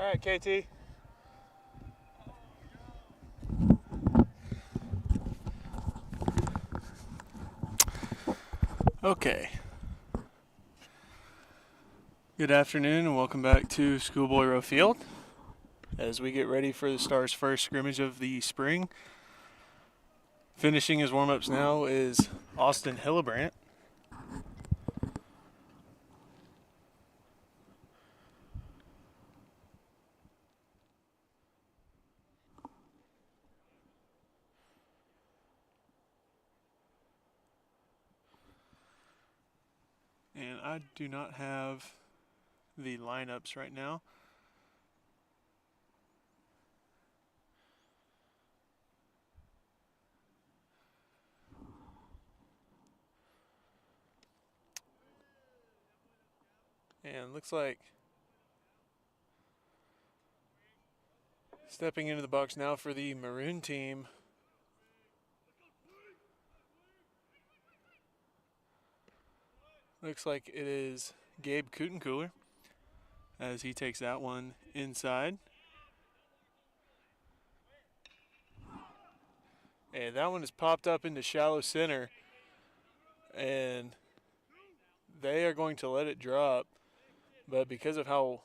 All right, KT. Okay. Good afternoon and welcome back to Schoolboy Row Field as we get ready for the Stars' first scrimmage of the spring. Finishing his warm-ups now is Austin Hillebrandt. And I do not have the lineups right now. And looks like stepping into the box now for the Maroon team. Looks like it is Gabe Kutencooler as he takes that one inside. And that one is popped up into shallow center. And they are going to let it drop. But because of how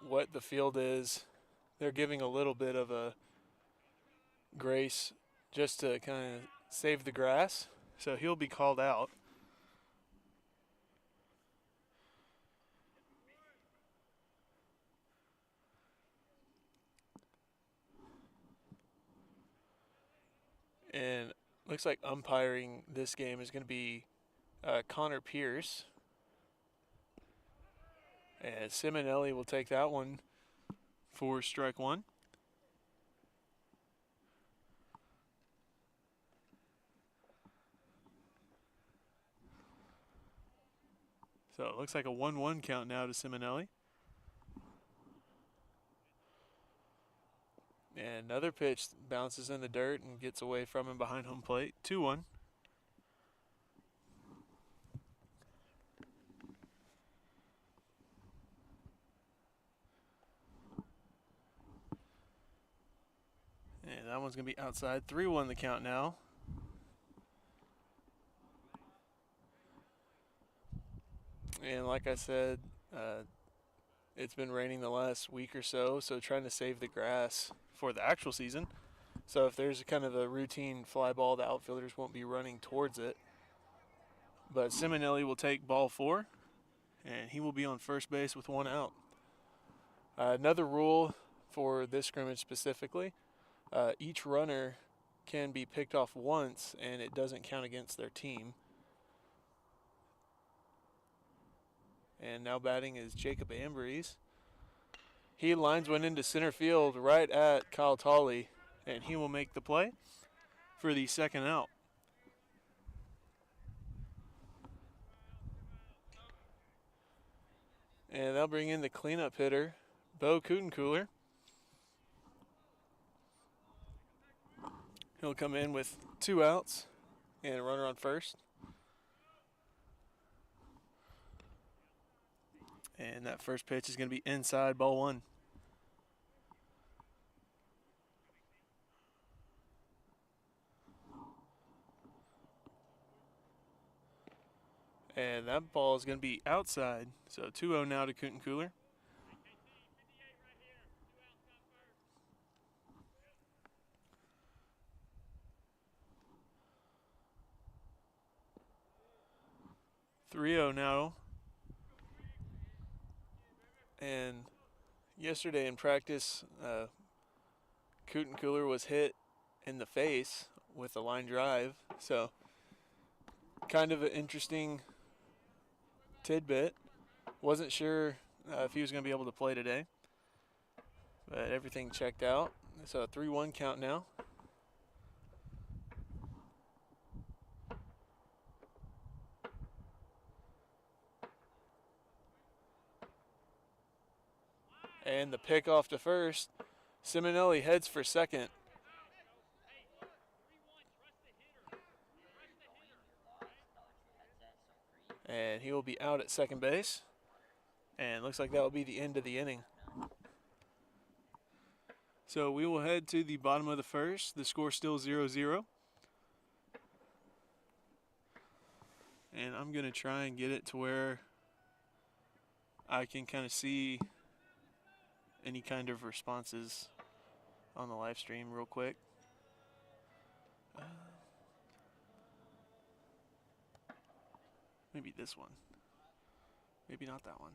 wet the field is, they're giving a little bit of a grace just to kind of save the grass. So he'll be called out. And looks like umpiring this game is going to be Connor Pierce. And Simonelli will take that one for strike one. So it looks like a 1-1 count now to Simonelli. And another pitch bounces in the dirt and gets away from him behind home plate. 2-1. And that one's going to be outside. 3-1 the count now. And like I said, it's been raining the last week or so, so trying to save the grass for the actual season. So if there's kind of a routine fly ball, the outfielders won't be running towards it. But Simonelli will take ball 4, and he will be on first base with 1 out. Another rule for this scrimmage specifically, each runner can be picked off once, and it doesn't count against their team. And now batting is Jacob Ambrose. He lines one into center field right at Kyle Tolley, and he will make the play for the second out. And they'll bring in the cleanup hitter, Bo Kutencooler. He'll come in with 2 outs and a runner on first. And that first pitch is going to be inside, ball 1. And that ball is going to be outside. So 2-0 now to Kutencooler. (3-0) now. And yesterday in practice, Kutencooler was hit in the face with a line drive. So kind of an interesting tidbit. Wasn't sure if he was going to be able to play today, but everything checked out. So a 3-1 count now. And the pick off to first. Simonelli heads for second. And he will be out at second base. And looks like that will be the end of the inning. So we will head to the bottom of the first. The score still 0-0. And I'm going to try and get it to where I can kind of see any kind of responses on the live stream real quick. Maybe this one. Maybe not that one.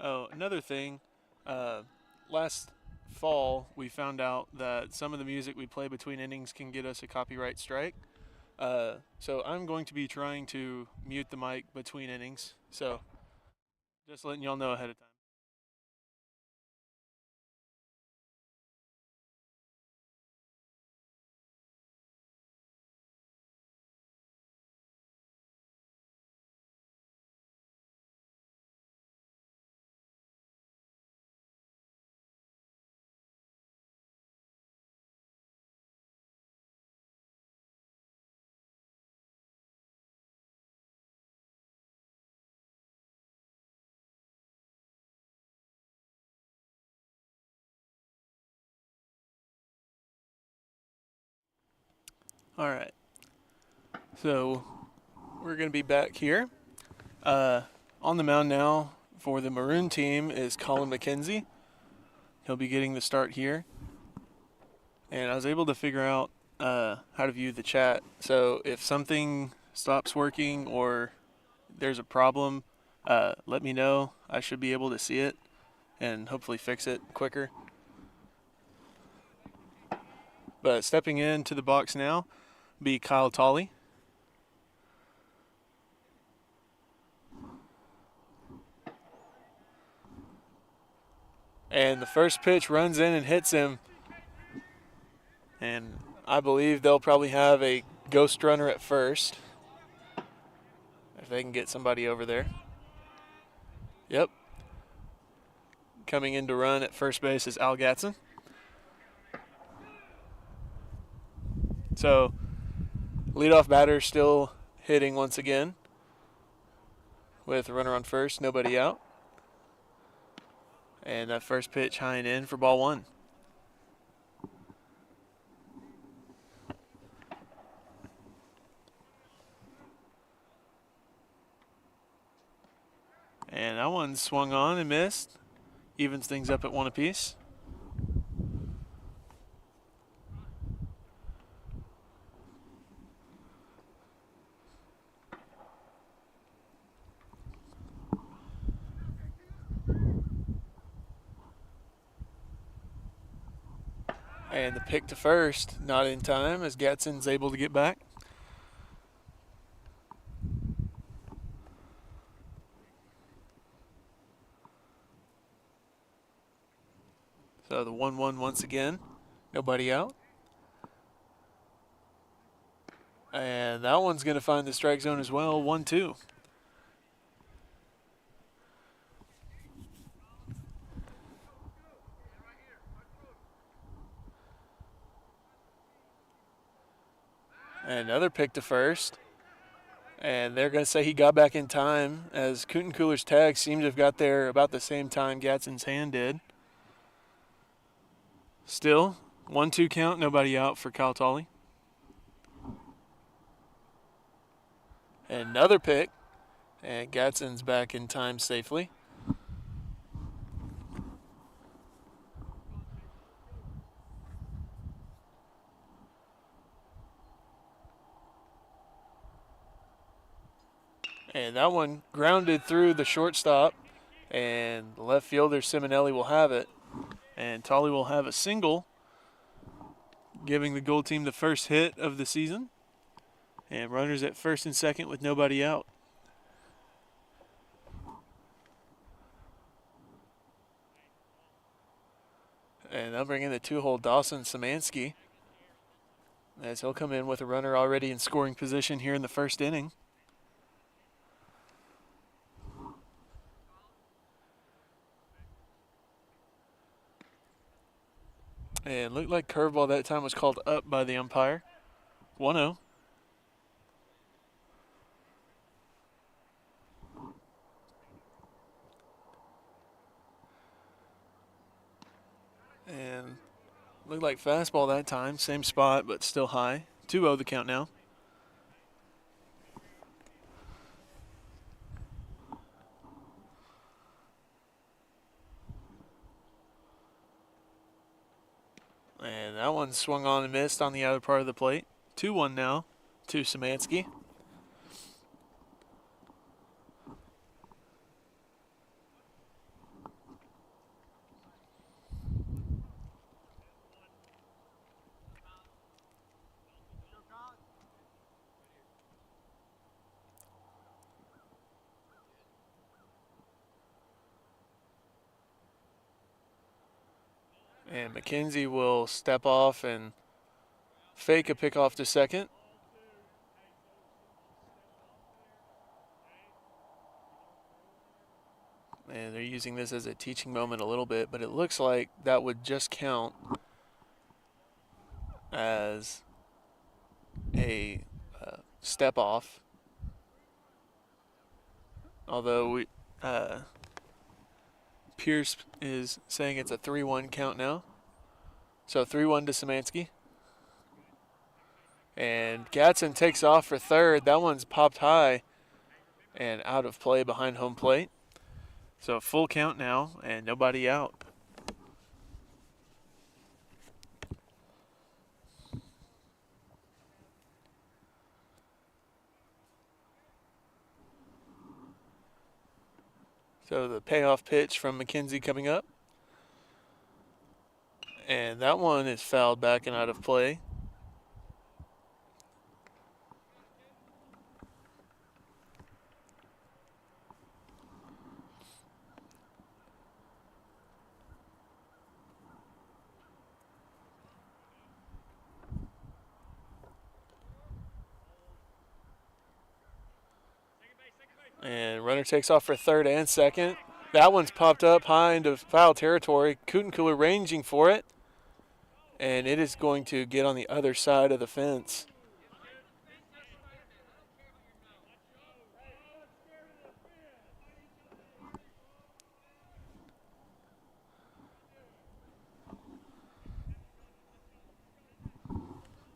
Oh, another thing. Last fall, we found out that some of the music we play between innings can get us a copyright strike. So I'm going to be trying to mute the mic between innings. So just letting y'all know ahead of time. All right. So we're going to be back here. On the mound now for the Maroon team is Collin McKenzie. He'll be getting the start here. And I was able to figure out how to view the chat. So if something stops working or there's a problem, let me know. I should be able to see it and hopefully fix it quicker. But stepping into the box now be Kyle Tolley. And the first pitch runs in and hits him. And I believe they'll probably have a ghost runner at first. If they can get somebody over there. Yep. Coming in to run at first base is Al Gatson. So, leadoff batter still hitting once again. With a runner on first, nobody out. And that first pitch high and in for ball one. And that one swung on and missed. Evens things up at one apiece. And the pick to first, not in time as Gatson's able to get back. So the 1-1 once again, nobody out. And that one's going to find the strike zone as well, 1-2. And another pick to first. And they're going to say he got back in time as Cootencooler's tag seemed to have got there about the same time Gatson's hand did. Still, 1-2 count, nobody out for Kyle Tolley. And another pick, and Gatson's back in time safely. And that one grounded through the shortstop, and the left fielder Simonelli will have it. And Tolley will have a single, giving the Gold Team the first hit of the season. And runners at first and second with nobody out. And they'll bring in the two-hole Dawson Samansky, as he'll come in with a runner already in scoring position here in the first inning. And looked like curveball that time was called up by the umpire. 1-0. And looked like fastball that time. Same spot, but still high. 2-0 the count now. And that one swung on and missed on the outer part of the plate. 2-1 now to Samansky. And McKenzie will step off and fake a pickoff to second. And they're using this as a teaching moment a little bit, but it looks like that would just count as a step off. Although Pierce is saying it's a 3-1 count now. So 3-1 to Samansky. And Gatson takes off for third. That one's popped high and out of play behind home plate. So full count now and nobody out. So the payoff pitch from McKenzie coming up. And that one is fouled back and out of play. And runner takes off for third and second. That one's popped up high into foul territory. Kutenkula ranging for it. And it is going to get on the other side of the fence.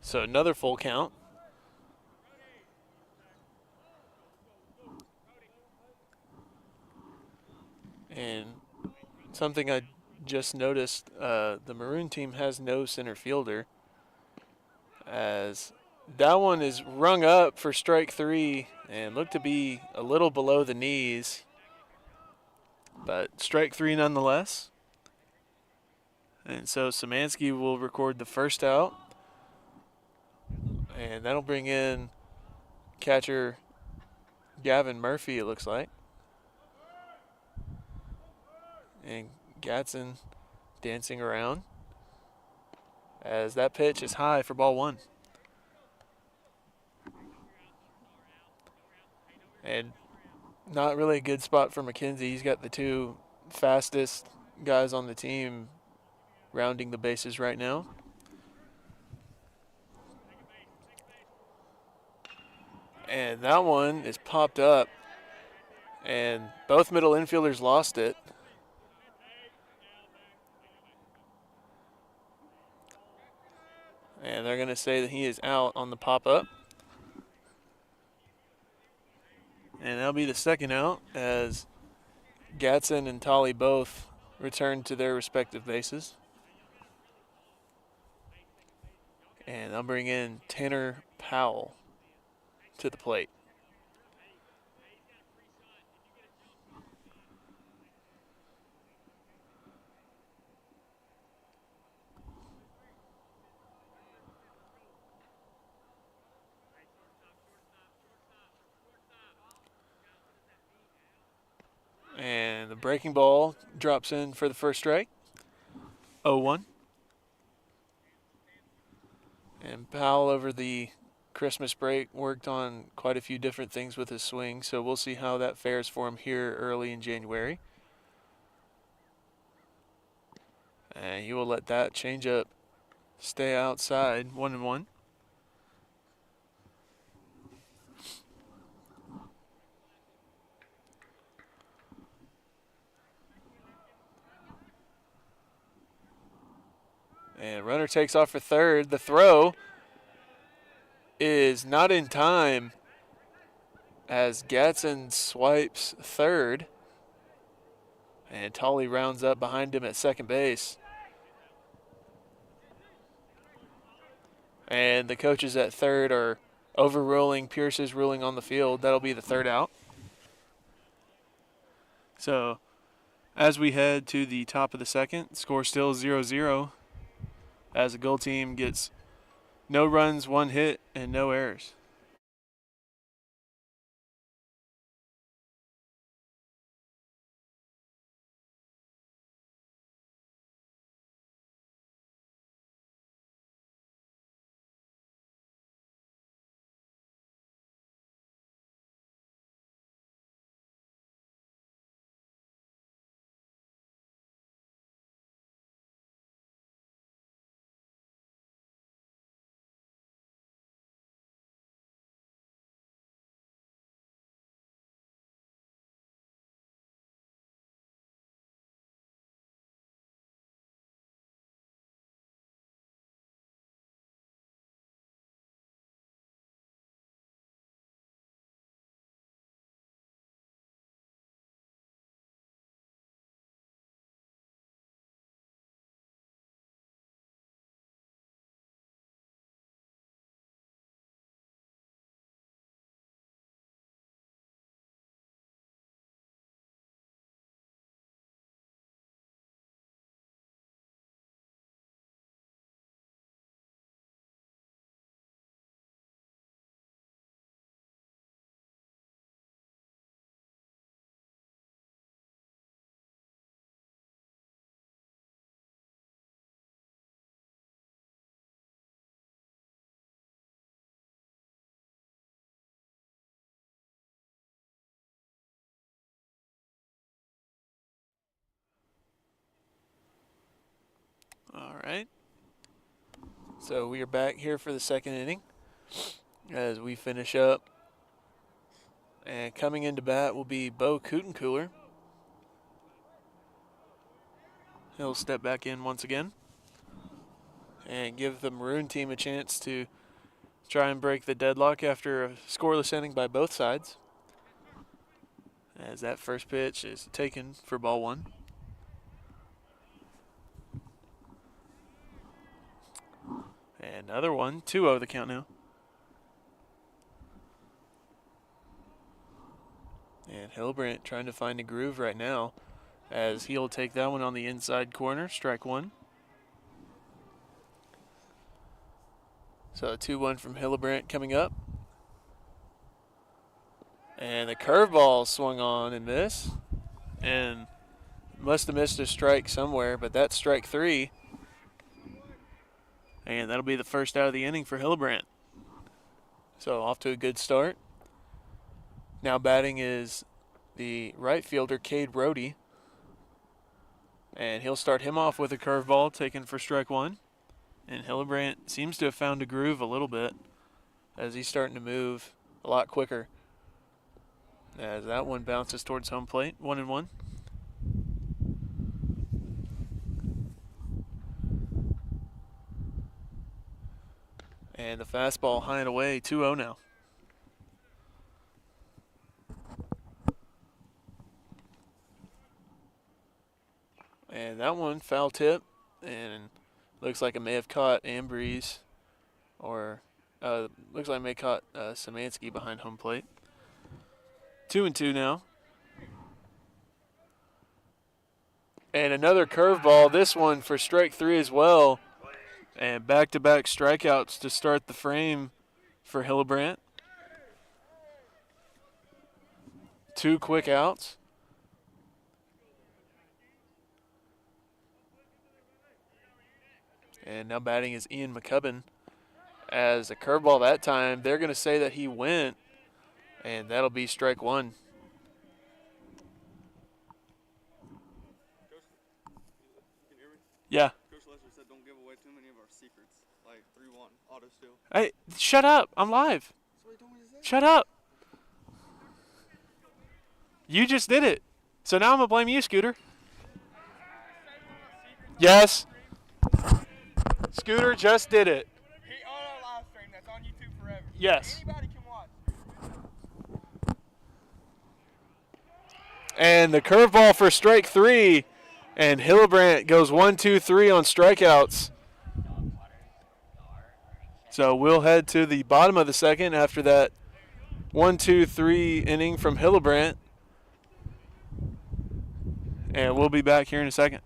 So another full count. And something I just noticed, the Maroon team has no center fielder, as that one is rung up for strike three and looked to be a little below the knees, but strike three nonetheless. And so Samansky will record the first out, and that'll bring in catcher Gavin Murphy, it looks like. And Gatson dancing around as that pitch is high for ball one. And not really a good spot for McKenzie. He's got the two fastest guys on the team rounding the bases right now. And that one is popped up, and both middle infielders lost it. And they're going to say that he is out on the pop-up. And that'll be the second out as Gatson and Tolley both return to their respective bases. And I'll bring in Tanner Powell to the plate. And the breaking ball drops in for the first strike. 0-1. And Powell over the Christmas break worked on quite a few different things with his swing, so we'll see how that fares for him here early in January. And he will let that change up stay outside, 1-1. And runner takes off for third. The throw is not in time as Gatson swipes third. And Tolley rounds up behind him at second base. And the coaches at third are overruling Pierce's ruling on the field. That'll be the third out. So as we head to the top of the second, score still 0-0 as the goal team gets no runs, 1 hit, and no errors. All right. So we are back here for the second inning as we finish up. And coming into bat will be Bo Kutencooler. He'll step back in once again and give the Maroon team a chance to try and break the deadlock after a scoreless inning by both sides. As that first pitch is taken for ball 1. And another one, 2-0 the count now. And Hillebrandt trying to find a groove right now as he'll take that one on the inside corner, strike 1. So a 2-1 from Hillebrandt coming up. And the curveball swung on and missed. And must have missed a strike somewhere, but that's strike 3. And that'll be the first out of the inning for Hillebrandt. So off to a good start. Now batting is the right fielder, Cade Brody. And he'll start him off with a curveball taken for strike 1. And Hillebrandt seems to have found a groove a little bit as he's starting to move a lot quicker. As that one bounces towards home plate, 1-1. And the fastball high and away, 2-0 now. And that one foul tip, and looks like it may have caught Ambrose, or looks like it may have caught Samansky behind home plate. 2-2 now. And another curveball, this one for strike 3 as well. And back-to-back strikeouts to start the frame for Hillebrandt. 2 quick outs. And now batting is Ian McCubbin. As a curveball that time, they're going to say that he went, and that'll be strike 1. Yeah. Coach Lester said don't give away too many of our secrets, like 3-1 auto steal. Hey, shut up! I'm live. That's what you told me to say. Shut up! You just did it. So now I'm gonna blame you, Scooter. Yes. Scooter just did it. He on our live stream. That's on YouTube forever. Yes. Anybody can watch. And the curveball for strike 3. And Hillebrandt goes 1-2-3 on strikeouts. So we'll head to the bottom of the second after that 1-2-3 inning from Hillebrandt. And we'll be back here in a second.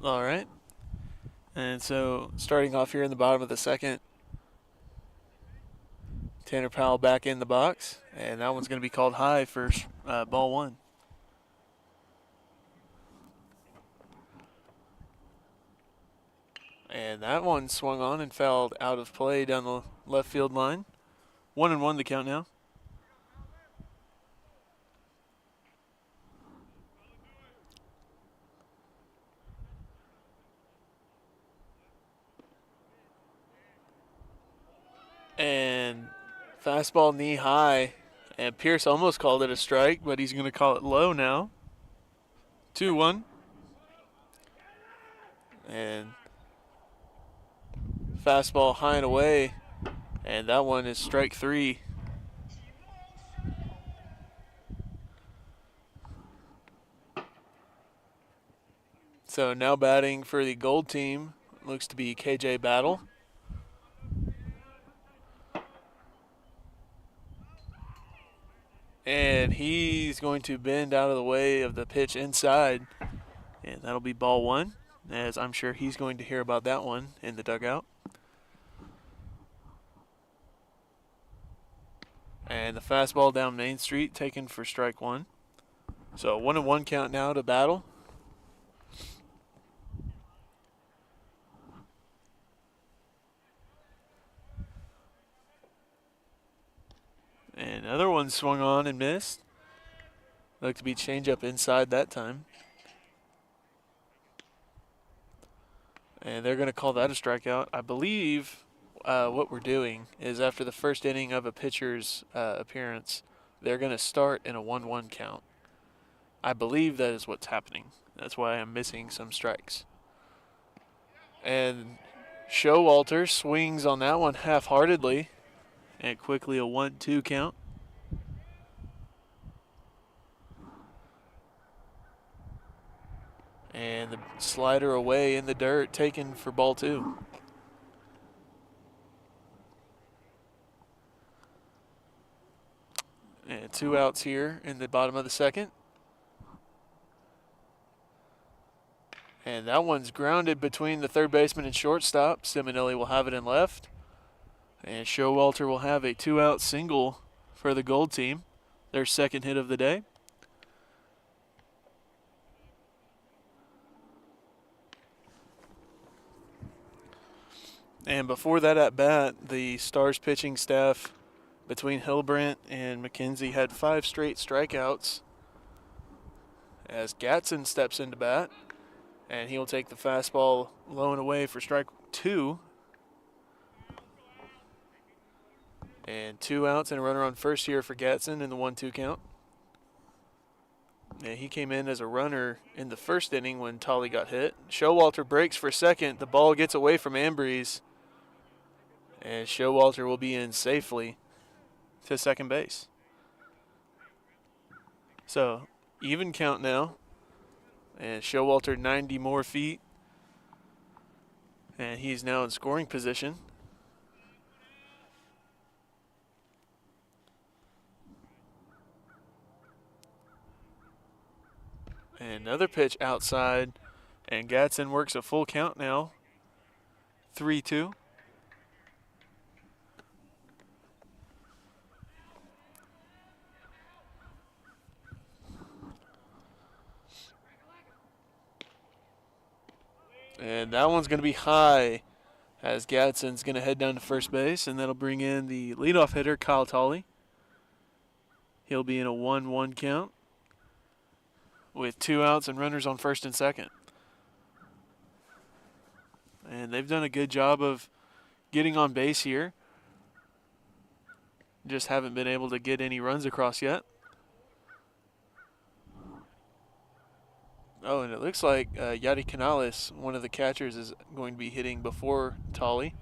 All right. And so starting off here in the bottom of the second, Tanner Powell back in the box. And that one's going to be called high for ball 1. And that one swung on and fouled out of play down the left field line. 1-1 the count now. And fastball knee high. And Pierce almost called it a strike, but he's going to call it low now. 2-1. And fastball high and away. And that one is strike 3. So now batting for the gold team looks to be KJ Battle. And he's going to bend out of the way of the pitch inside. And that'll be ball 1, as I'm sure he's going to hear about that one in the dugout. And the fastball down Main Street taken for strike 1. So 1-1 count now to Battle. And another one swung on and missed. Looked to be changeup inside that time. And they're going to call that a strikeout. I believe what we're doing is after the first inning of a pitcher's appearance, they're going to start in a 1-1 count. I believe that is what's happening. That's why I'm missing some strikes. And Showalter swings on that one half-heartedly. And quickly a 1-2 count. And the slider away in the dirt, taken for ball 2. And 2 outs here in the bottom of the second. And that one's grounded between the third baseman and shortstop. Simonelli will have it in left. And Showalter will have a 2-out single for the gold team, their second hit of the day. And before that at bat, the Stars pitching staff between Hillebrandt and McKenzie had 5 straight strikeouts as Gatson steps into bat. And he'll take the fastball low and away for strike 2. And 2 outs and a runner on first here for Gadsden in the 1-2 count. And he came in as a runner in the first inning when Tolley got hit. Showalter breaks for second. The ball gets away from Ambrose. And Showalter will be in safely to second base. So, even count now. And Showalter 90 more feet. And he's now in scoring position. And another pitch outside. And Gadsden works a full count now. 3-2. And that one's going to be high as Gadsden's going to head down to first base, and that'll bring in the leadoff hitter, Kyle Tolley. He'll be in a 1-1 count with 2 outs and runners on first and second. And they've done a good job of getting on base here. Just haven't been able to get any runs across yet. Oh, and it looks like Yadi Canales, one of the catchers, is going to be hitting before Tolley.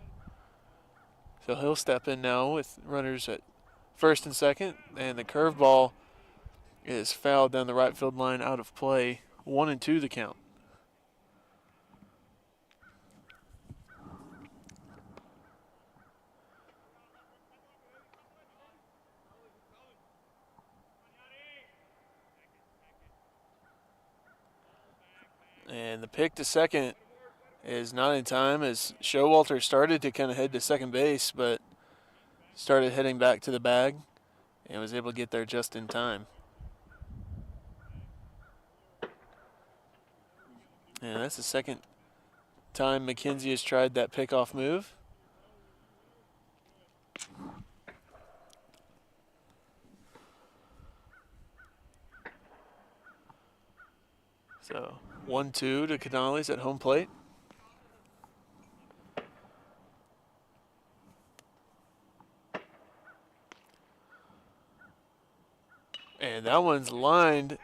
So he'll step in now with runners at first and second. And the curveball is fouled down the right field line, out of play. 1-2 the count. And the pick to second is not in time as Showalter started to kind of head to second base, but started heading back to the bag and was able to get there just in time. And that's the second time McKenzie has tried that pickoff move. So 1-2 to Canales at home plate. And that one's lined,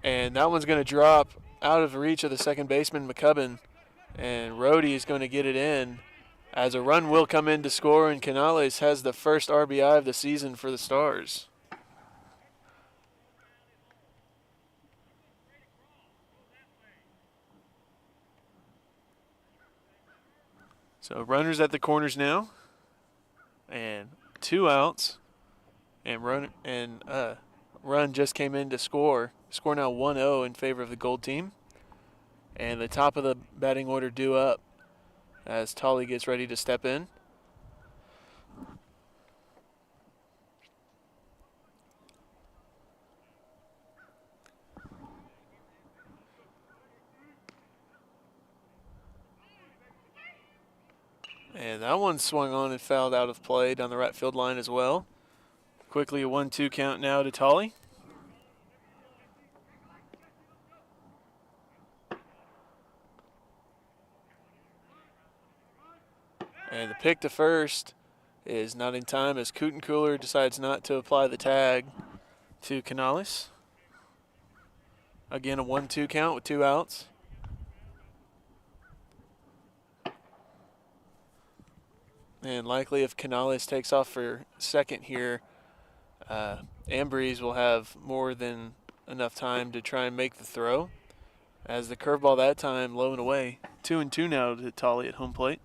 and that one's going to drop out of reach of the second baseman, McCubbin. And Rhodey is going to get it in as a run will come in to score, and Canales has the first RBI of the season for the Stars. So runners at the corners now, and 2 outs, and run just came in to score. Score now 1-0 in favor of the Gold team. And the top of the batting order due up as Tolley gets ready to step in. And that one swung on and fouled out of play down the right field line as well. Quickly a 1-2 count now to Tolley. And the pick to first is not in time as Cootencooler decides not to apply the tag to Canales. Again, a 1-2 count with 2 outs. And likely if Canales takes off for second here, Ambrose will have more than enough time to try and make the throw. As the curveball that time low and away. 2-2 now to Tolley at home plate.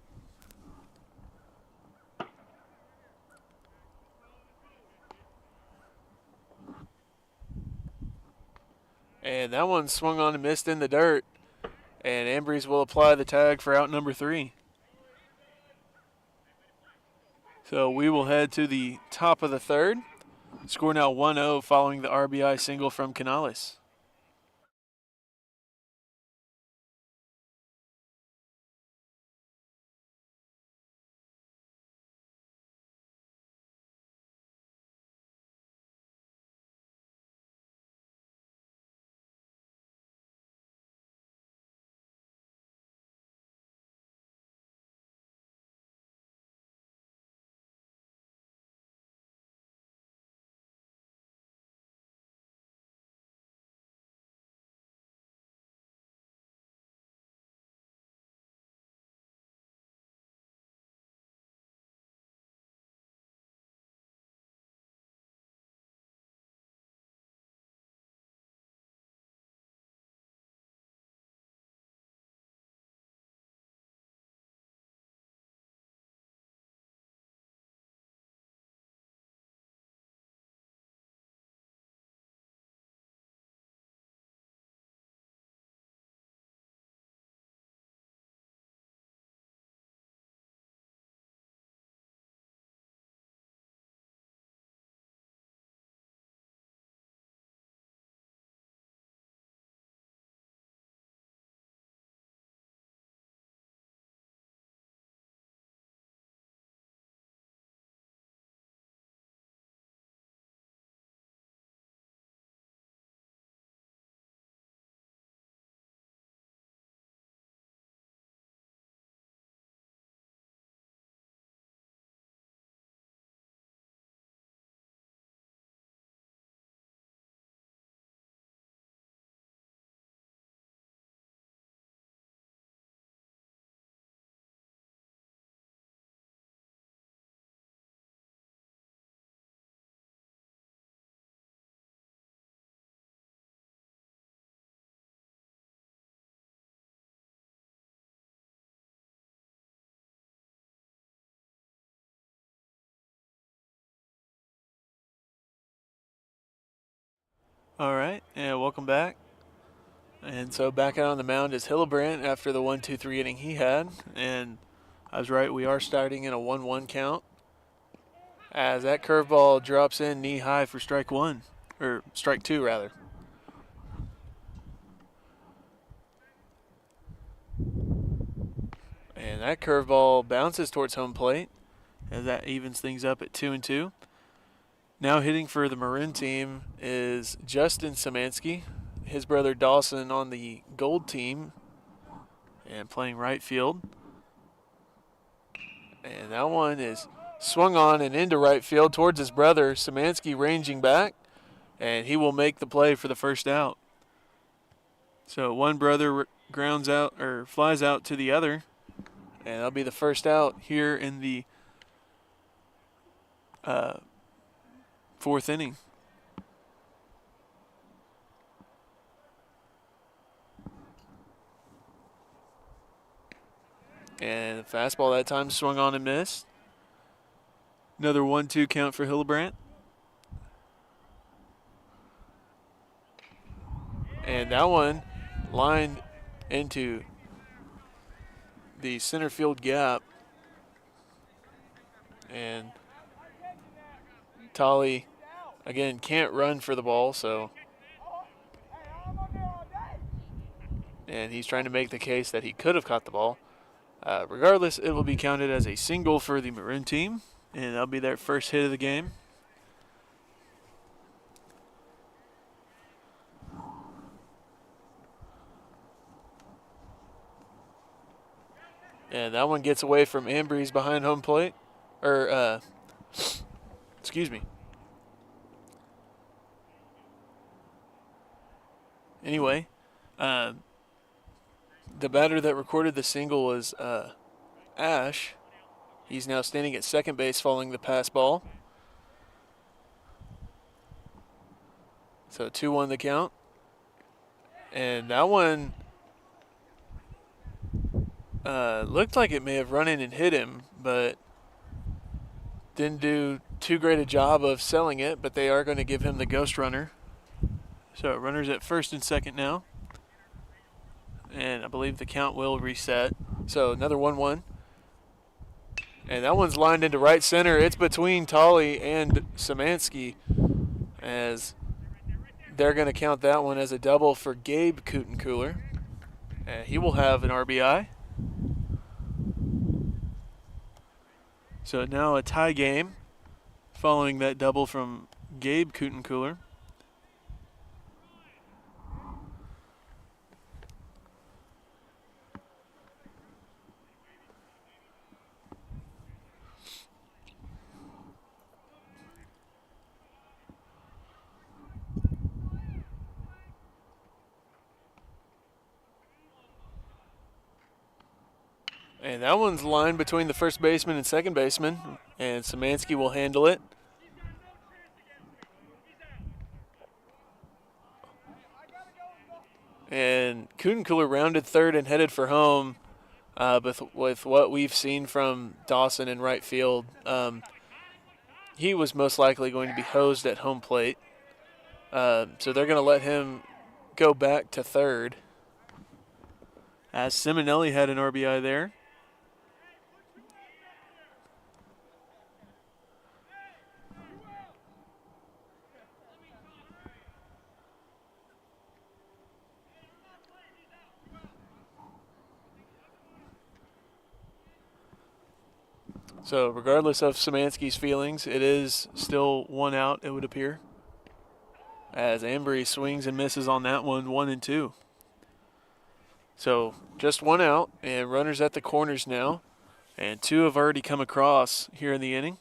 And that one swung on and missed in the dirt. And Ambrose will apply the tag for out number 3. So we will head to the top of the third. Score now 1-0 following the RBI single from Canales. All right, and welcome back. And so back out on the mound is Hillebrandt after the 1-2-3 inning he had. And I was right, we are starting in a 1-1 count. As that curveball drops in knee high for strike one, or strike two rather. And that curveball bounces towards home plate as that evens things up at 2-2. Now hitting for the Maroon team is Justin Samansky, his brother Dawson on the gold team, and playing right field. And that one is swung on and into right field towards his brother. Samansky ranging back, and he will make the play for the first out. So one brother grounds out or flies out to the other, and that'll be the first out here in the fourth inning. And the fastball that time swung on and missed. Another 1-2 count for Hillebrandt. And that one lined into the center field gap. And Tolly, again, can't run for the ball, so. And he's trying to make the case that he could have caught the ball. Regardless, it will be counted as a single for the Maroon team, and that'll be their first hit of the game. And that one gets away from Ambrose behind home plate. Excuse me. Anyway, the batter that recorded the single was Ash. He's now standing at second base following the pass ball. So 2-1 the count. And that one looked like it may have run in and hit him, but didn't do too great a job of selling it, but they are going to give him the ghost runner. So runners at first and second now. And I believe the count will reset. So another 1-1. And that one's lined into right center. It's between Tolly and Samansky, as they're going to count that one as a double for Gabe Kutencooler. And he will have an RBI. So now a tie game following that double from Gabe Kutencooler. And that one's lined between the first baseman and second baseman, and Samansky will handle it. And Kutencooler rounded third and headed for home. With what we've seen from Dawson in right field, he was most likely going to be hosed at home plate. So they're going to let him go back to third, as Simonelli had an RBI there. So regardless of Samansky's feelings, it is still one out, it would appear, as Ambrose swings and misses on that one, 1-2. So just one out, and runners at the corners now, and two have already come across here in the inning.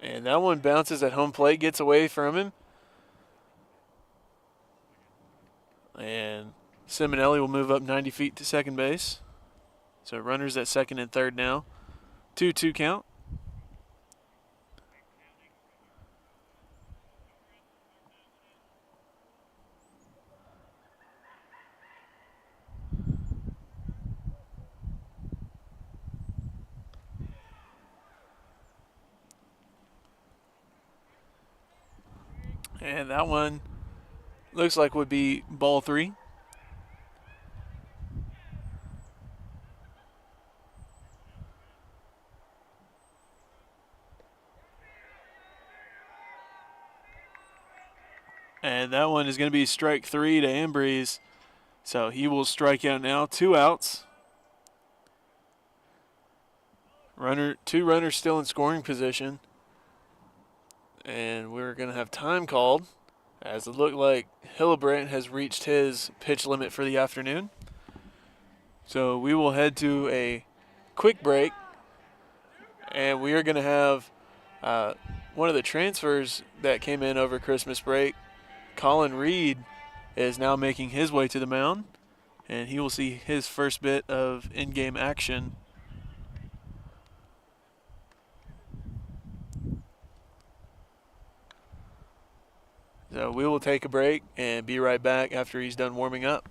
And that one bounces at home plate, gets away from him. And Simonelli will move up 90 feet to second base. So runners at second and third now. 2-2 count. And that one looks like would be ball 3. And that one is going to be strike 3 to Ambrose. So he will strike out now. 2 outs. Two runners still in scoring position. And we're going to have time called, as it looked like Hillebrandt has reached his pitch limit for the afternoon. So we will head to a quick break, and we are going to have one of the transfers that came in over Christmas break. Collin Reed is now making his way to the mound, and he will see his first bit of in-game action. So we will take a break and be right back after he's done warming up.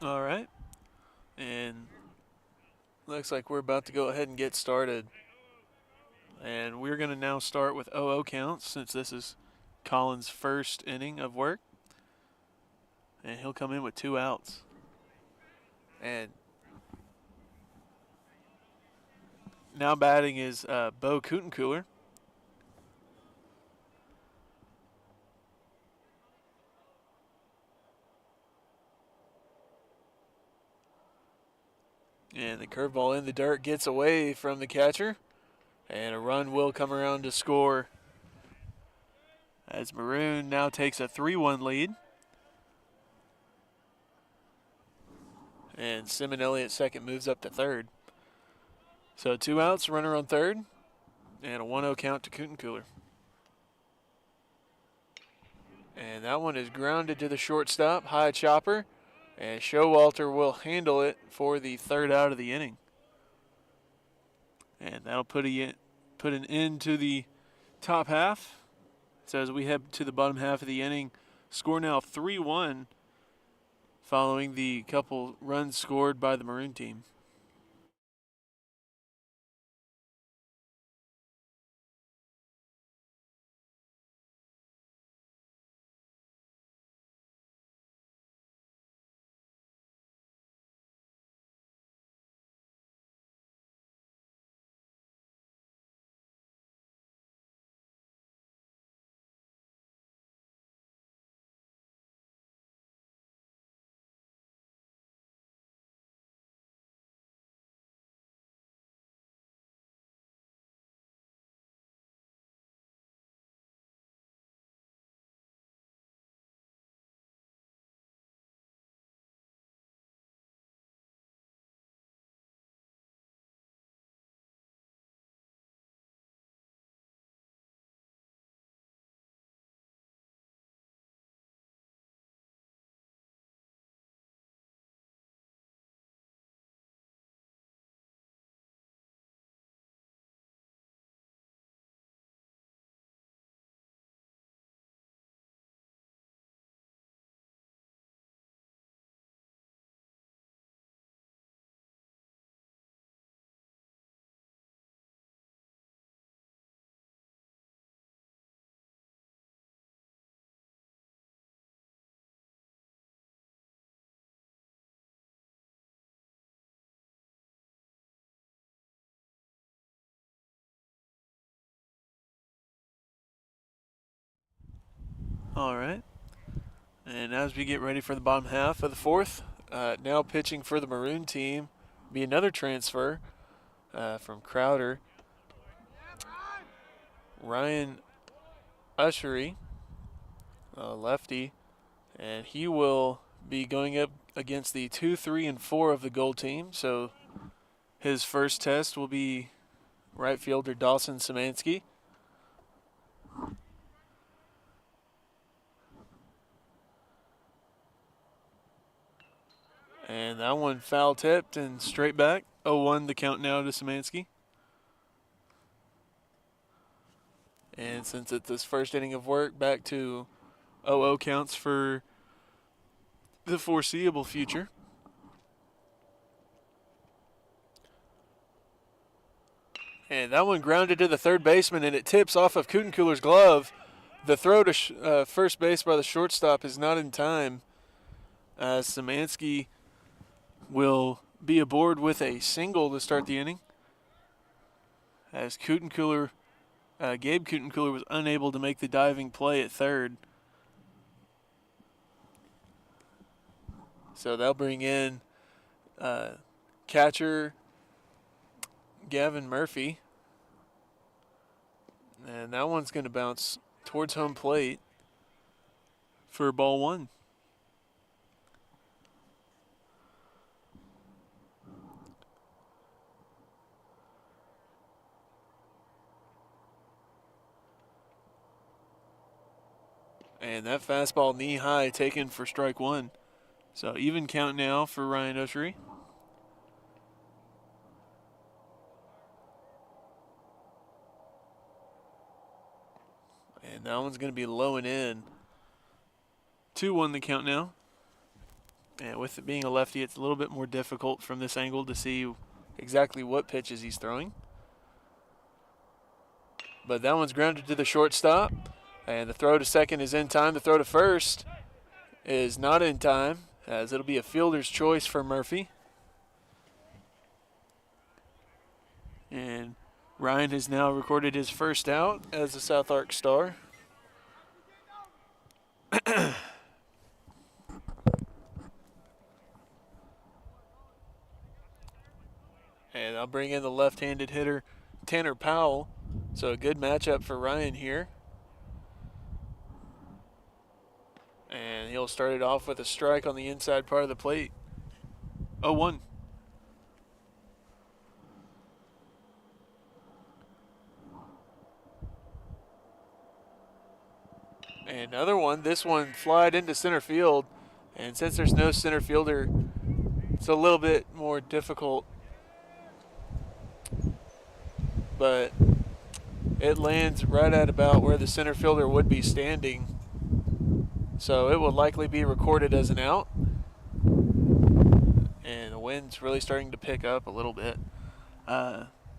All right. And looks like we're about to go ahead and get started. And we're going to now start with 0-0 counts since this is Collin's first inning of work. And he'll come in with 2 outs. And now batting is Bo Kutencooler. And the curveball in the dirt gets away from the catcher. And a run will come around to score as Maroon now takes a 3-1 lead. And Simonelli at second moves up to third. So 2 outs, runner on third, and a 1-0 count to Kutencooler. And that one is grounded to the shortstop, high chopper, and Showalter will handle it for the 3rd out of the inning. And that'll put an end to the top half. So as we head to the bottom half of the inning, score now 3-1 following the couple runs scored by the Maroon team. All right. And as we get ready for the bottom half of the fourth, now pitching for the Maroon team, be another transfer from Crowder. Ryan Ushery, lefty, and he will be going up against the 2, 3, and 4 of the gold team. So his first test will be right fielder Dawson Samansky. And that one foul tipped and straight back. 0-1 the count now to Samansky. And since it's his first inning of work, back to 0-0 counts for the foreseeable future. And that one grounded to the third baseman, and it tips off of Kutencooler's glove. The throw to first base by the shortstop is not in time, as Samansky will be aboard with a single to start the inning, as Gabe Kutencooler was unable to make the diving play at third. So they'll bring in catcher Gavin Murphy. And that one's going to bounce towards home plate for ball one. And that fastball knee high taken for strike one. So even count now for Ryan Ushery. And that one's going to be low and in. 2-1 the count now. And with it being a lefty, it's a little bit more difficult from this angle to see exactly what pitches he's throwing. But that one's grounded to the shortstop. And the throw to second is in time. The throw to first is not in time, as it'll be a fielder's choice for Murphy. And Ryan has now recorded his first out as a SouthArk Star. And I'll bring in the left-handed hitter, Tanner Powell. So a good matchup for Ryan here. And he'll start it off with a strike on the inside part of the plate. 0-1. And another one. This one flied into center field. And since there's no center fielder, it's a little bit more difficult. But it lands right at about where the center fielder would be standing. So it will likely be recorded as an out. And the wind's really starting to pick up a little bit.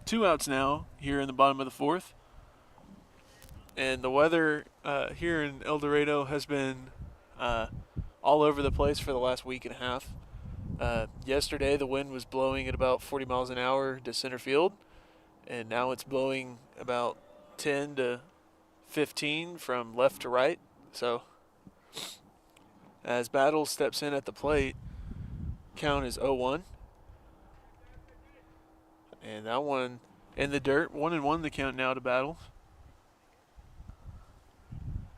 2 outs now here in the bottom of the fourth. And the weather here in El Dorado has been all over the place for the last week and a half. Yesterday the wind was blowing at about 40 miles an hour to center field. And now it's blowing about 10 to 15 from left to right. So as Battle steps in at the plate, count is 0-1. And that one in the dirt, 1-1 the count now to Battle.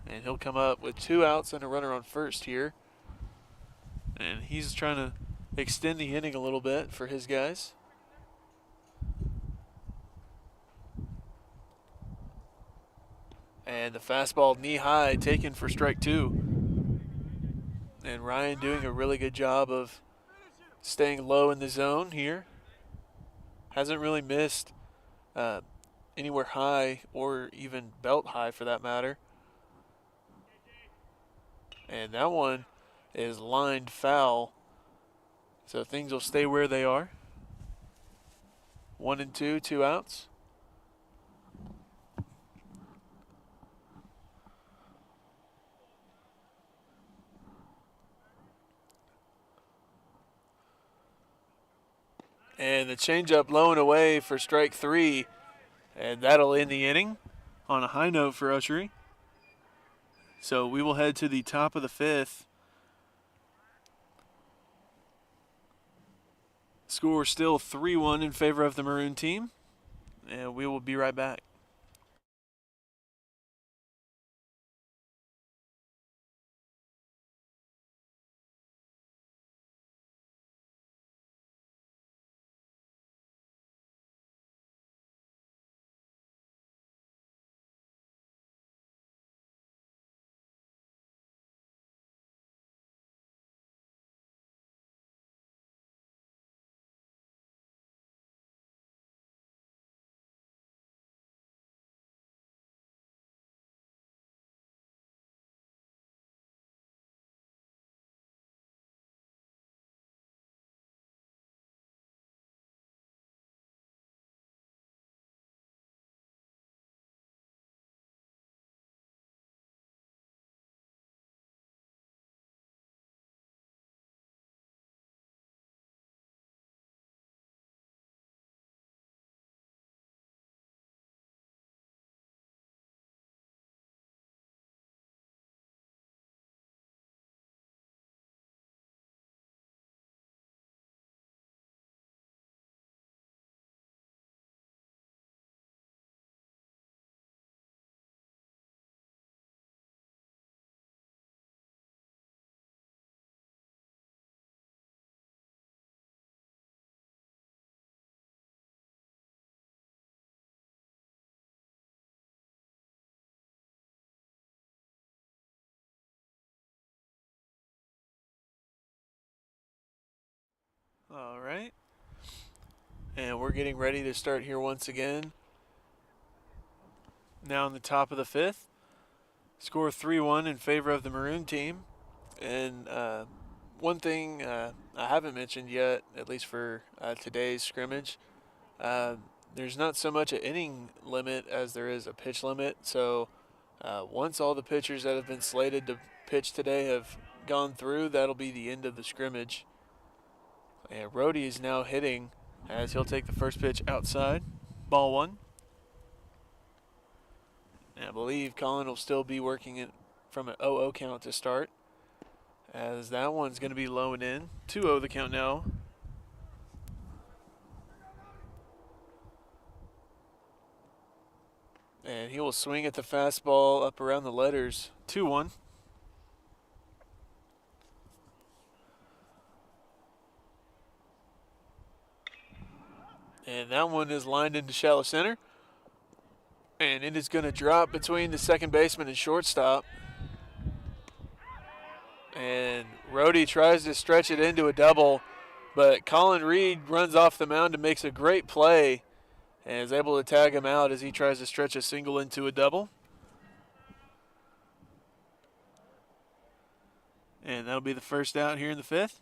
And he'll come up with 2 outs and a runner on first here. And he's trying to extend the inning a little bit for his guys. And the fastball knee high taken for strike 2. And Ryan doing a really good job of staying low in the zone here. Hasn't really missed anywhere high or even belt high for that matter. And that one is lined foul. So things will stay where they are. 1-2, 2 outs. And the changeup low and away for strike 3. And that'll end the inning on a high note for Ushery. So we will head to the top of the 5th. Score still 3-1 in favor of the Maroon team. And we will be right back. All right. And we're getting ready to start here once again. Now in the top of the 5th. Score 3-1 in favor of the Maroon team. And one thing I haven't mentioned yet, at least for today's scrimmage, there's not so much an inning limit as there is a pitch limit. So once all the pitchers that have been slated to pitch today have gone through, that'll be the end of the scrimmage. And Rhodey is now hitting as he'll take the first pitch outside. Ball 1. And I believe Collin will still be working it from an 0-0 count to start, as that one's going to be low and in. 2-0 the count now. And he will swing at the fastball up around the letters. 2-1. And that one is lined into shallow center. And it is going to drop between the second baseman and shortstop. And Rhodey tries to stretch it into a double, but Colin Reed runs off the mound and makes a great play and is able to tag him out as he tries to stretch a single into a double. And that'll be the first out here in the 5th.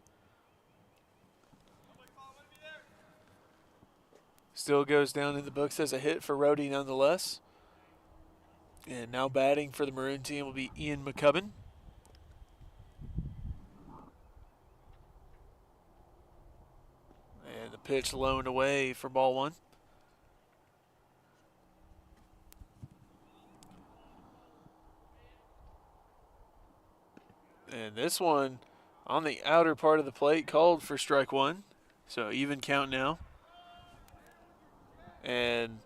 Still goes down in the books as a hit for Rhodey nonetheless. And now batting for the Maroon team will be Ian McCubbin. And the pitch low and away for ball 1. And this one on the outer part of the plate called for strike 1. So even count now. And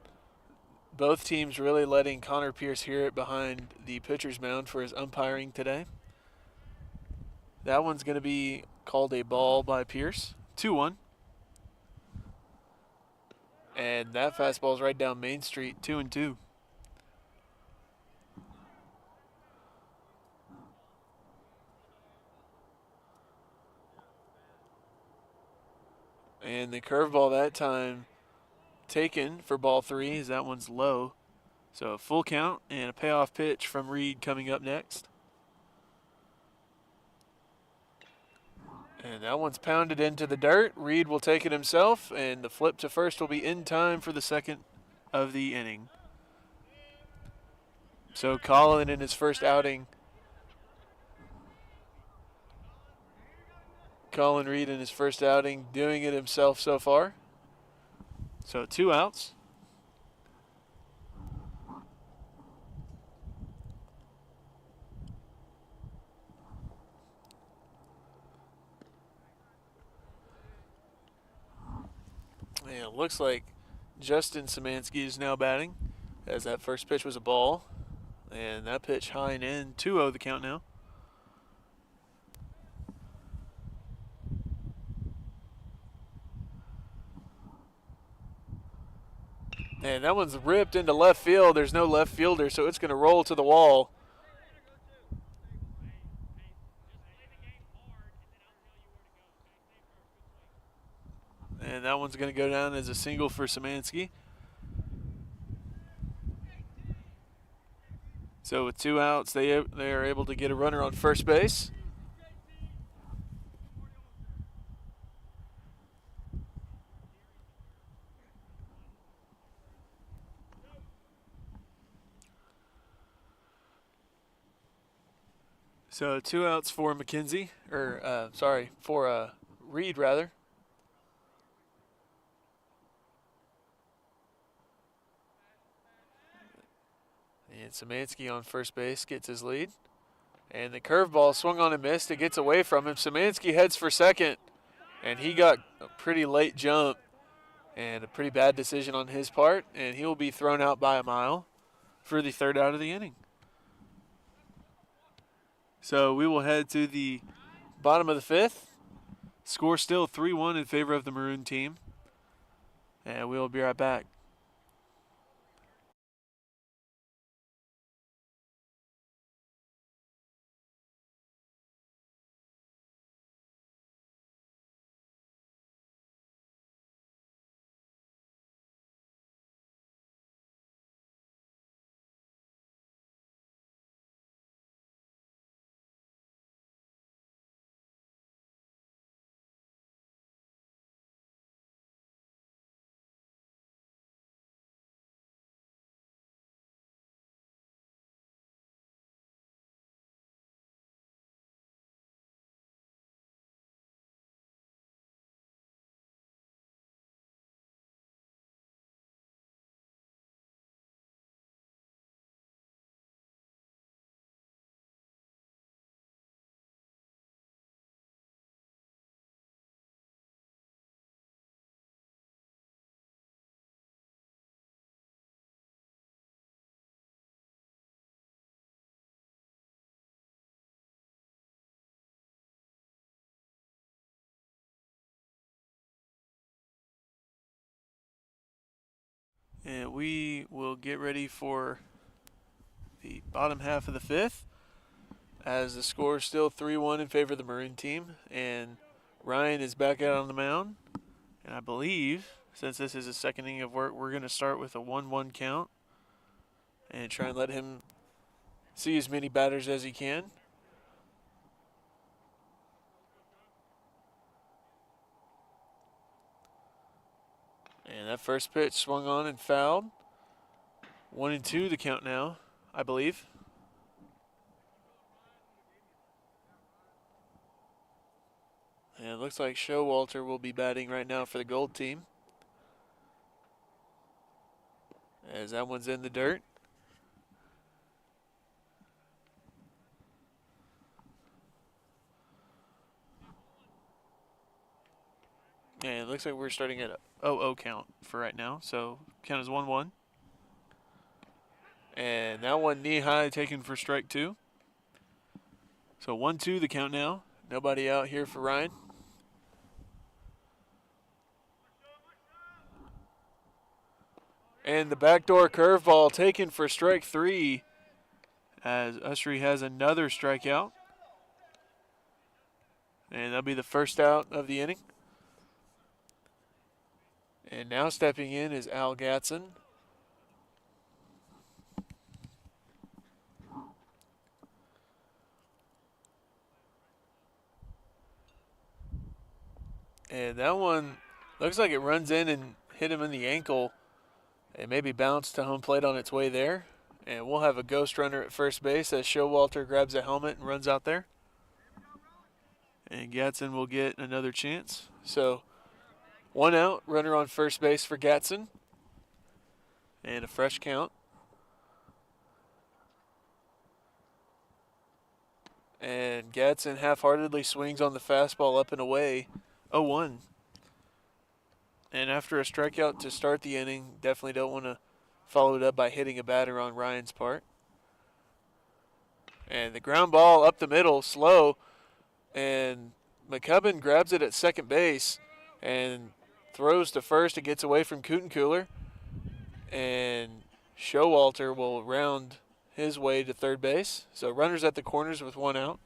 both teams really letting Connor Pierce hear it behind the pitcher's mound for his umpiring today. That one's going to be called a ball by Pierce. 2-1. And that fastball's right down Main Street, 2-2. And the curveball that time taken for ball 3 as that one's low. So a full count and a payoff pitch from Reed coming up next. And that one's pounded into the dirt. Reed will take it himself, and the flip to first will be in time for the second of the inning. So Collin in his first outing. Collin Reed in his first outing doing it himself so far. So 2 outs. And it looks like Justin Samansky is now batting, as that first pitch was a ball. And that pitch high and in, 2-0 the count now. And that one's ripped into left field. There's no left fielder, so it's going to roll to the wall. And that one's going to go down as a single for Samansky. So with 2 outs, they are able to get a runner on first base. So 2 outs for McKenzie, for Reed rather. And Samansky on first base gets his lead. And the curveball swung on and missed. It gets away from him. Samansky heads for second. And he got a pretty late jump and a pretty bad decision on his part. And he will be thrown out by a mile for the 3rd out of the inning. So we will head to the bottom of the 5th. Score still 3-1 in favor of the Maroon team. And we will be right back. And we will get ready for the bottom half of the 5th, as the score is still 3-1 in favor of the Maroon team. And Ryan is back out on the mound. And I believe, since this is a second inning of work, we're going to start with a 1-1 count and try and let him see as many batters as he can. And that first pitch swung on and fouled. 1-2 the count now, I believe. And it looks like Showalter will be batting right now for the Gold team, as that one's in the dirt. And it looks like we're starting at a 0-0 count for right now. So count is 1-1. And that one knee high taken for strike 2. So 1-2 the count now. Nobody out here for Ryan. And the backdoor curveball taken for strike 3, as Usry has another strikeout. And that'll be the first out of the inning. And now stepping in is Al Gatson. And that one looks like it runs in and hit him in the ankle. It maybe bounced to home plate on its way there. And we'll have a ghost runner at first base as Showalter grabs a helmet and runs out there. And Gatson will get another chance. So 1 out, runner on first base for Gatson. And a fresh count. And Gatson half-heartedly swings on the fastball up and away. 0-1. And after a strikeout to start the inning, definitely don't want to follow it up by hitting a batter on Ryan's part. And the ground ball up the middle, slow, and McCubbin grabs it at second base and throws to first. It gets away from Cootencooler, and Showalter will round his way to third base. So runners at the corners with one out.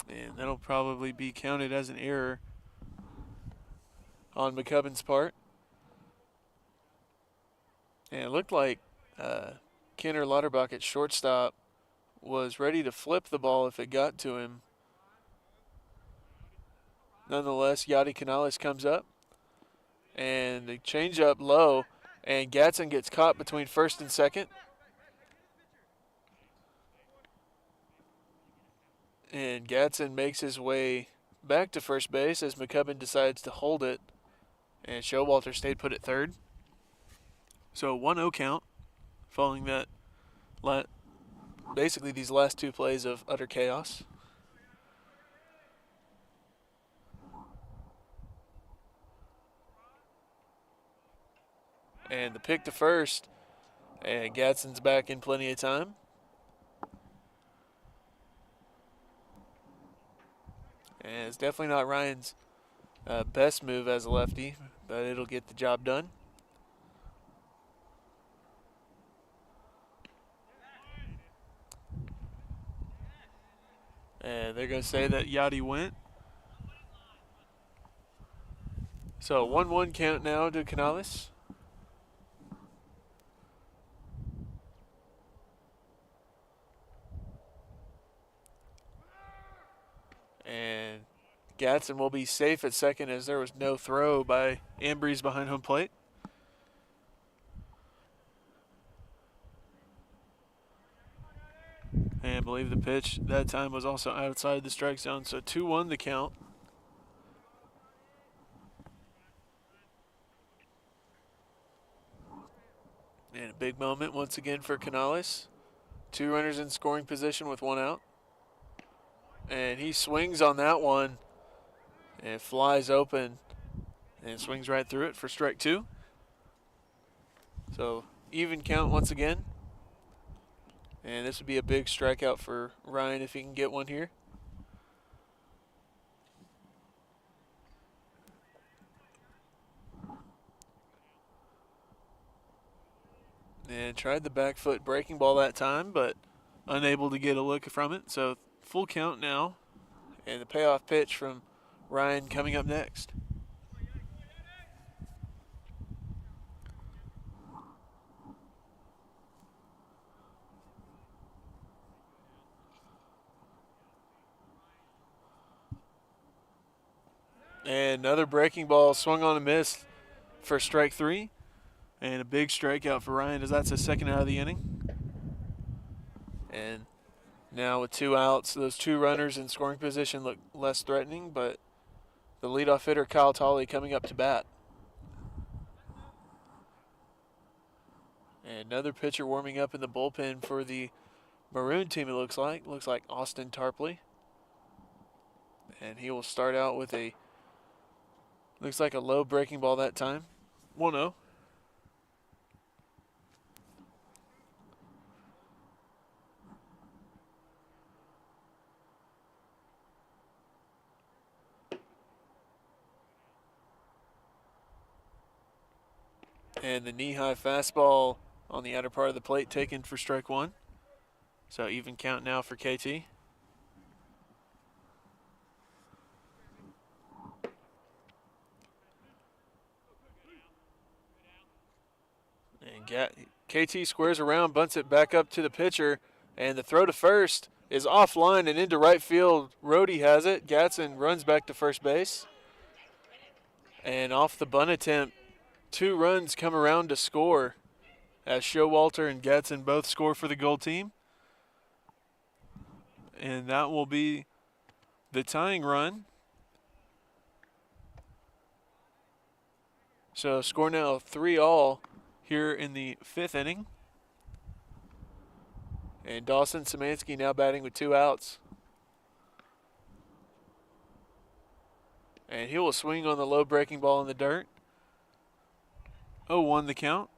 And that'll probably be counted as an error on McCubbin's part. And it looked like Kenner Lauterbach at shortstop was ready to flip the ball if it got to him. Nonetheless, Yadi Canales comes up, and they change up low, and Gatson gets caught between first and second. And Gatson makes his way back to first base as McCubbin decides to hold it, and Showalter stayed put at third. So 1-0 count following that, basically these last two plays of utter chaos. And the pick to first, and Gadsden's back in plenty of time. And it's definitely not Ryan's best move as a lefty, but it'll get the job done. And they're going to say that Yadi went. So 1-1 count now to Canales. And Gatson will be safe at second as there was no throw by Ambrose behind home plate. And I believe the pitch that time was also outside the strike zone. So 2-1 the count. And a big moment once again for Canales. 2 runners in scoring position with 1 out. And he swings on that one and flies open and swings right through it for strike 2. So even count once again. And this would be a big strikeout for Ryan if he can get one here. And tried the back foot breaking ball that time, but unable to get a look from it. So full count now. And the payoff pitch from Ryan coming up next. And another breaking ball swung on a miss for strike 3. And a big strikeout for Ryan as that's his second out of the inning. And now with 2 outs, those 2 runners in scoring position look less threatening, but the leadoff hitter, Kyle Tolley, coming up to bat. And another pitcher warming up in the bullpen for the Maroon team, it looks like. Looks like Austin Tarpley. And he will start out with looks like a low breaking ball that time. 1-0. And the knee-high fastball on the outer part of the plate taken for strike 1. So even count now for KT. And KT squares around, bunts it back up to the pitcher, and the throw to first is offline and into right field. Rhodey has it. Gatson runs back to first base. And off the bunt attempt, 2 runs come around to score as Showalter and Gatson both score for the Gold team. And that will be the tying run. So score now 3-all here in the 5th inning. And Dawson Samansky now batting with 2 outs. And he will swing on the low breaking ball in the dirt. 0-1 the count.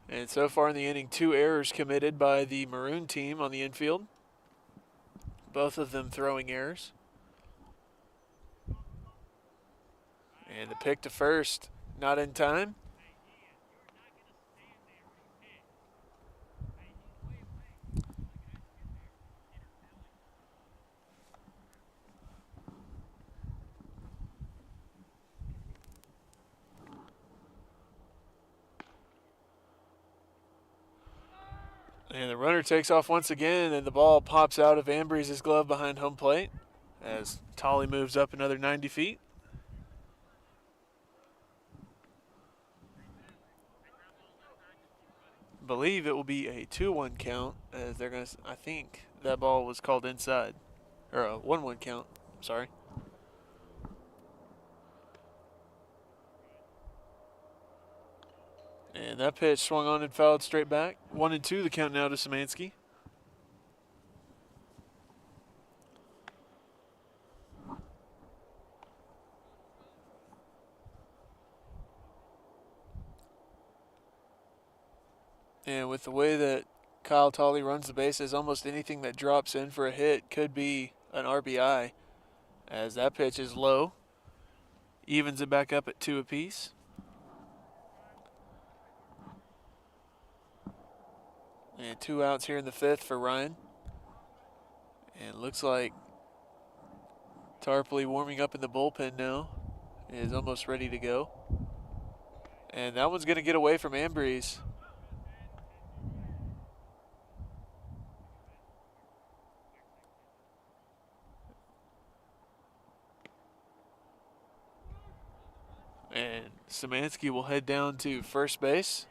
And so far in the inning, 2 errors committed by the Maroon team on the infield. Both of them throwing errors. And the pick to first, not in time. And the runner takes off once again, and the ball pops out of Ambree's glove behind home plate as Tolley moves up another 90 feet. I believe it will be a 2-1 count, as they're going to, I think that ball was called inside. Or a 1-1 count, sorry. And that pitch swung on and fouled straight back. 1-2 the count now to Samansky. And with the way that Kyle Tolley runs the bases, almost anything that drops in for a hit could be an RBI, as that pitch is low. Evens it back up at 2 apiece. And 2 outs here in the 5th for Ryan. And it looks like Tarpley warming up in the bullpen now is almost ready to go. And that one's going to get away from Ambree's. And Samansky will head down to first base.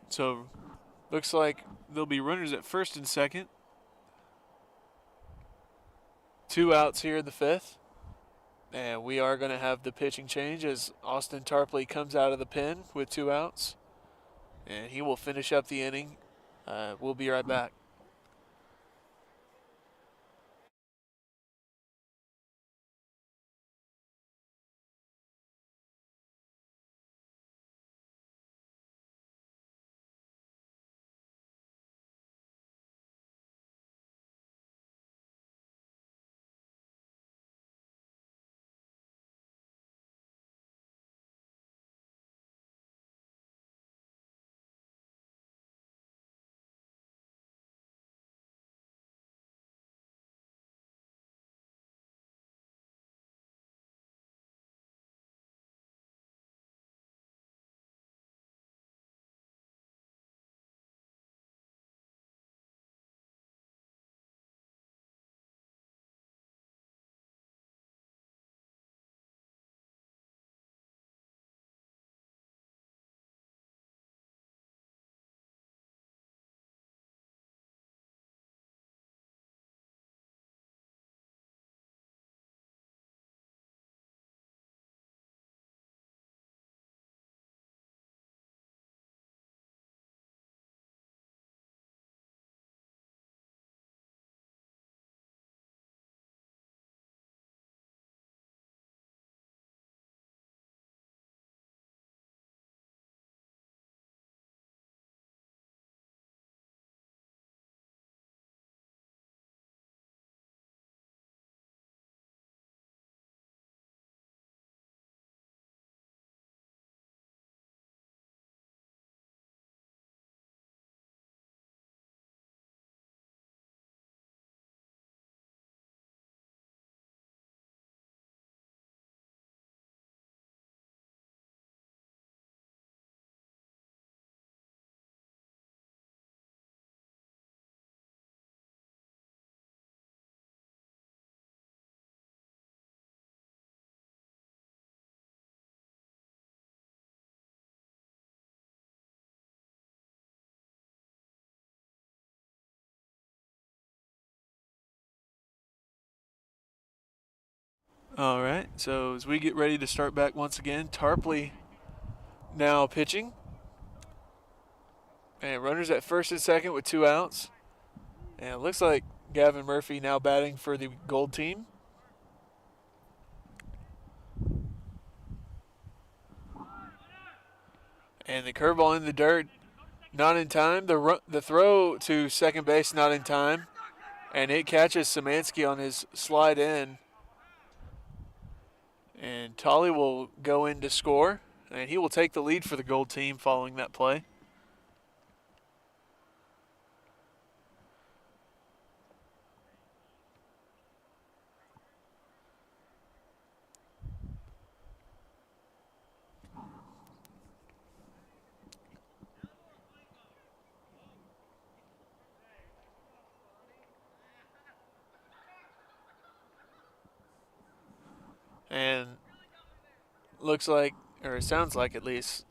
So looks like there'll be runners at first and second. 2 outs here in the 5th. And we are going to have the pitching change as Austin Tarpley comes out of the pen with 2 outs. And he will finish up the inning. We'll be right back. All right, so as we get ready to start back once again, Tarpley now pitching. And runners at first and second with 2 outs. And it looks like Gavin Murphy now batting for the gold team. And the curveball in the dirt, not in time. The throw to second base, not in time. And it catches Samansky on his slide in. And Tolley will go in to score. And he will take the lead for the gold team following that play. And looks like, or it sounds like at least,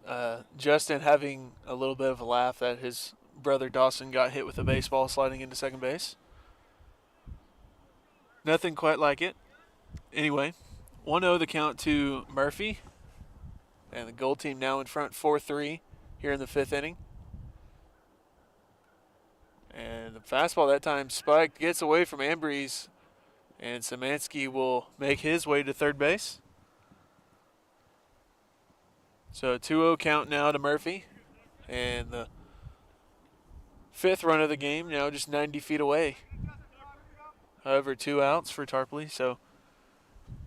Justin having a little bit of a laugh that his brother Dawson got hit with a baseball sliding into second base. Nothing quite like it. Anyway, 1-0 the count to Murphy. And the gold team now in front 4-3 here in the fifth inning. And the fastball that time spiked, gets away from Ambrose. And Samansky will make his way to third base. So a 2-0 count now to Murphy. And the fifth run of the game now just 90 feet away. However, 2 outs for Tarpley. So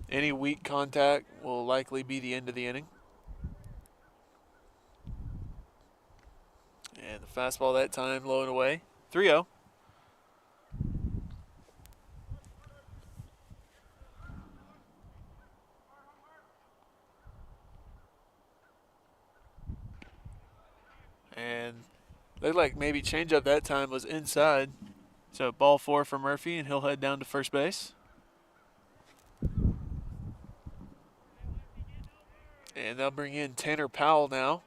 any weak contact will likely be the end of the inning. And the fastball that time low and away. 3-0. And looked like maybe changeup that time was inside. So ball 4 for Murphy, and he'll head down to first base. And they'll bring in Tanner Powell now.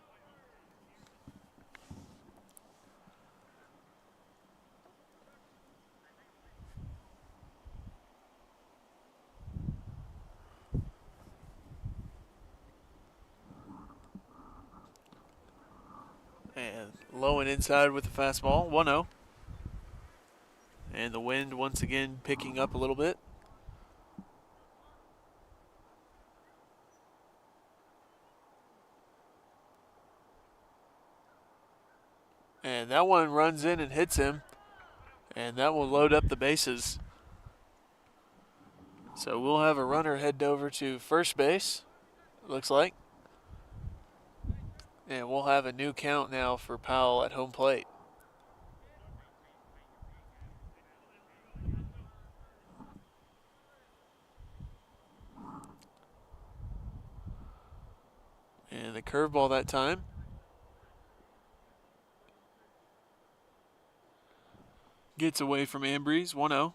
And low and inside with the fastball, 1-0. And the wind once again picking up a little bit. And that one runs in and hits him. And that will load up the bases. So we'll have a runner head over to first base, looks like. And we'll have a new count now for Powell at home plate. And the curveball that time. Gets away from Ambrose, 1-0.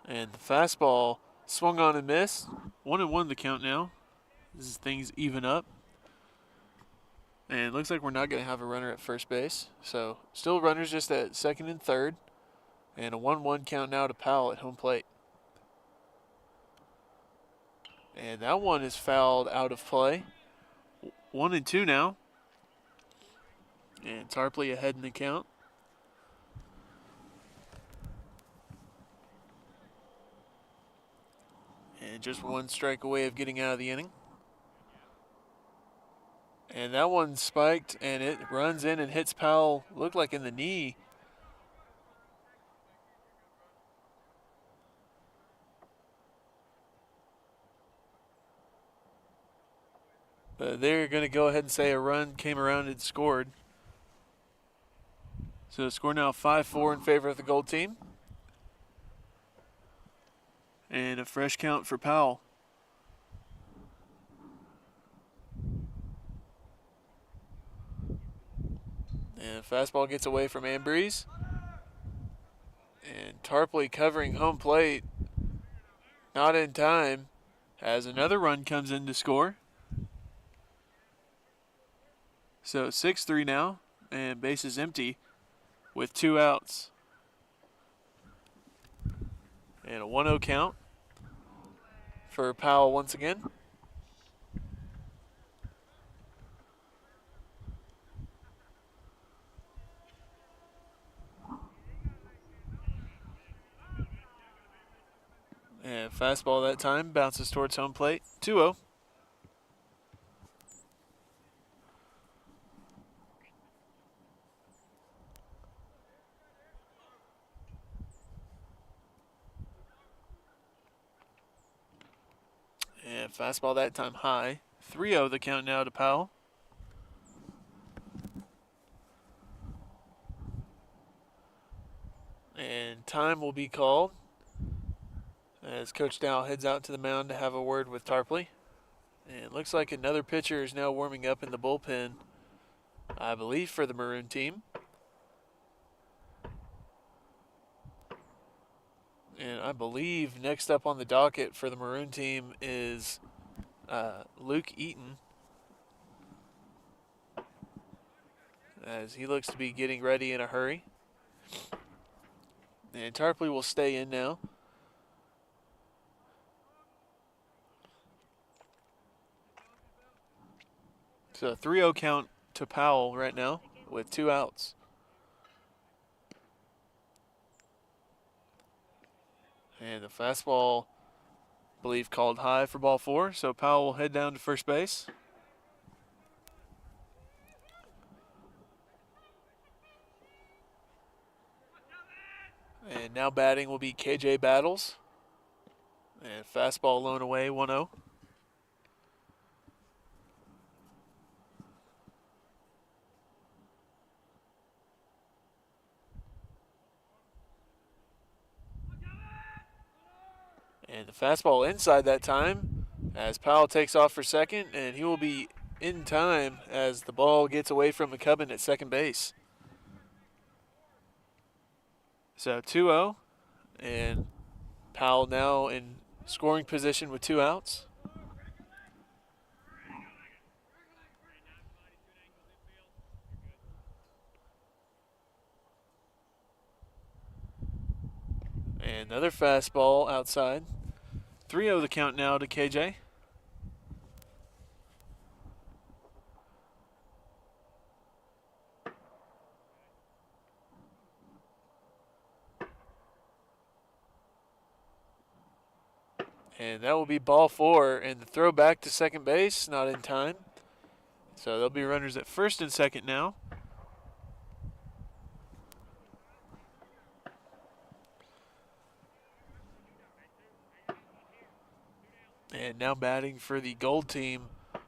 And the fastball swung on and missed. 1-1 the count now. This is things even up. And it looks like we're not going to have a runner at first base. So still runners just at second and third. And a 1-1 count now to Powell at home plate. And that one is fouled out of play. 1-2 now. And Tarpley ahead in the count. And just one strike away of getting out of the inning. And that one spiked, and it runs in and hits Powell, looked like in the knee. But they're going to go ahead and say a run came around and scored. So the score now 5-4 in favor of the gold team. And a fresh count for Powell. And fastball gets away from Ambrose. And Tarpley covering home plate. Not in time. As another run comes in to score. So 6-3 now, and base is empty with 2 outs. And a 1-0 count for Powell once again. And fastball that time bounces towards home plate. 2-0. And fastball that time high. 3-0 the count now to Powell. And time will be called as Coach Dow heads out to the mound to have a word with Tarpley. And it looks like another pitcher is now warming up in the bullpen, I believe, for the Maroon team. And I believe next up on the docket for the Maroon team is Luke Eaton, as he looks to be getting ready in a hurry. And Tarpley will stay in now. So a 3-0 count to Powell right now with 2 outs. And the fastball, I believe, called high for ball 4. So Powell will head down to first base. And now batting will be KJ Battles. And fastball blown away, 1-0. And the fastball inside that time as Powell takes off for second, and he will be in time as the ball gets away from McCubbin at second base. So 2-0, and Powell now in scoring position with 2 outs. And another fastball outside. 3-0 the count now to KJ. And that will be ball 4, and the throw back to second base, not in time. So there'll be runners at first and second now. And now batting for the gold team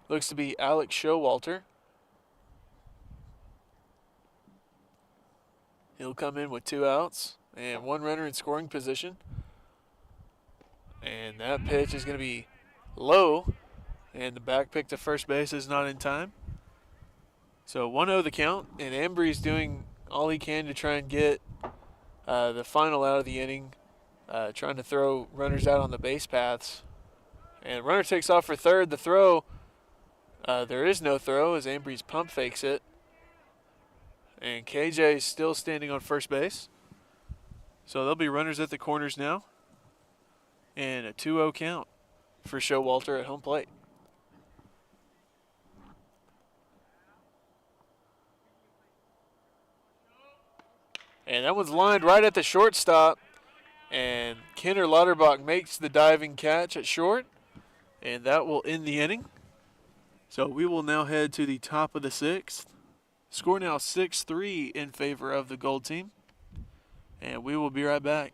looks to be Alex Showalter. He'll come in with 2 outs and 1 runner in scoring position. And that pitch is going to be low, and the back pick to first base is not in time. So 1-0 the count, and Embry's doing all he can to try and get the final out of the inning, trying to throw runners out on the base paths. And runner takes off for third. The throw, there is no throw as Embry's pump fakes it. And KJ is still standing on first base. So there'll be runners at the corners now. And a 2-0 count for Showalter at home plate. And that one's lined right at the shortstop. And Kenner Lauterbach makes the diving catch at short. And that will end the inning. So we will now head to the top of the 6th. Score now 6-3 in favor of the gold team. And we will be right back.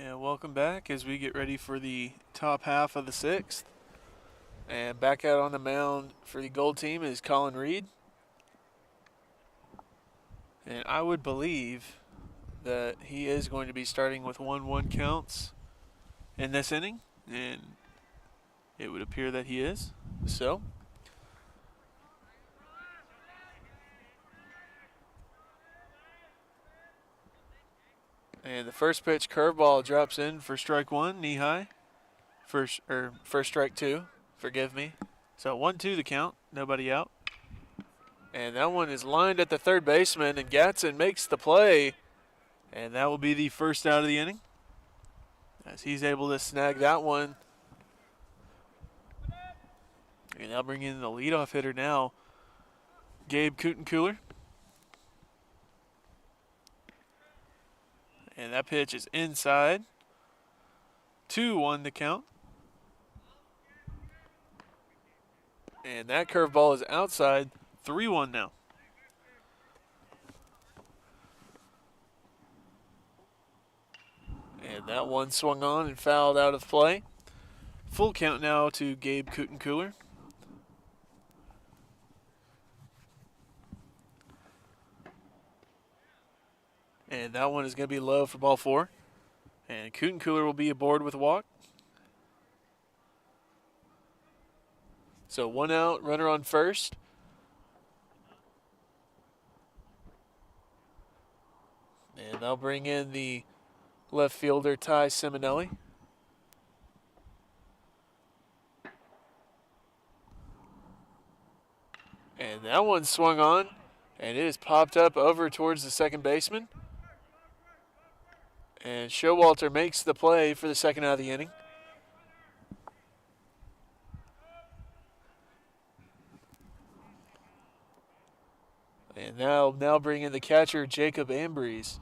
And welcome back as we get ready for the top half of the 6th. And back out on the mound for the gold team is Collin Reed. And I would believe that he is going to be starting with 1-1 counts in this inning. And it would appear that he is. So, and the first pitch curveball drops in for strike 1, knee high. First strike 2, forgive me. So 1-2 the count, nobody out. And that one is lined at the third baseman, and Gatson makes the play. And that will be the first out of the inning, as he's able to snag that one. And they'll bring in the leadoff hitter now, Gabe Kutencooler. And that pitch is inside. 2-1 the count. And that curveball is outside. 3-1 now. And that one swung on and fouled out of play. Full count now to Gabe Kutencooler. And that one is going to be low for ball 4. And Kutencooler will be aboard with a walk. So 1 out, runner on first. And they'll bring in the left fielder, Ty Simonelli. And that one swung on, and it is popped up over towards the second baseman. And Showalter makes the play for the second out of the inning. And now bring in the catcher, Jacob Ambrose.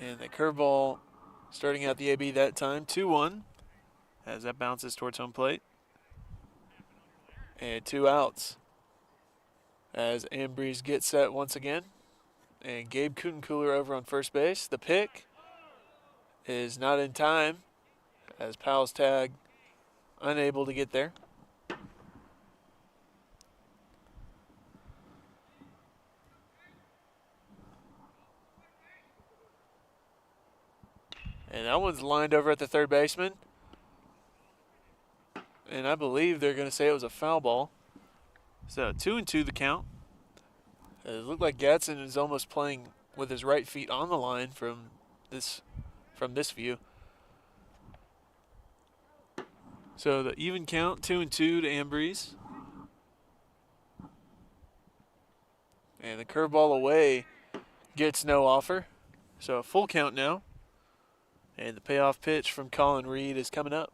And the curveball starting out the AB that time, 2-1, as that bounces towards home plate. And 2 outs as Ambrose gets set once again. And Gabe Kutencooler over on first base. The pick is not in time as Powell's tag unable to get there. And that one's lined over at the third baseman. And I believe they're going to say it was a foul ball. So 2-2 the count. It looked like Gatson is almost playing with his right feet on the line from this view. So the even count, 2-2 to Ambrose. And the curveball away gets no offer. So a full count now. And the payoff pitch from Collin Reed is coming up.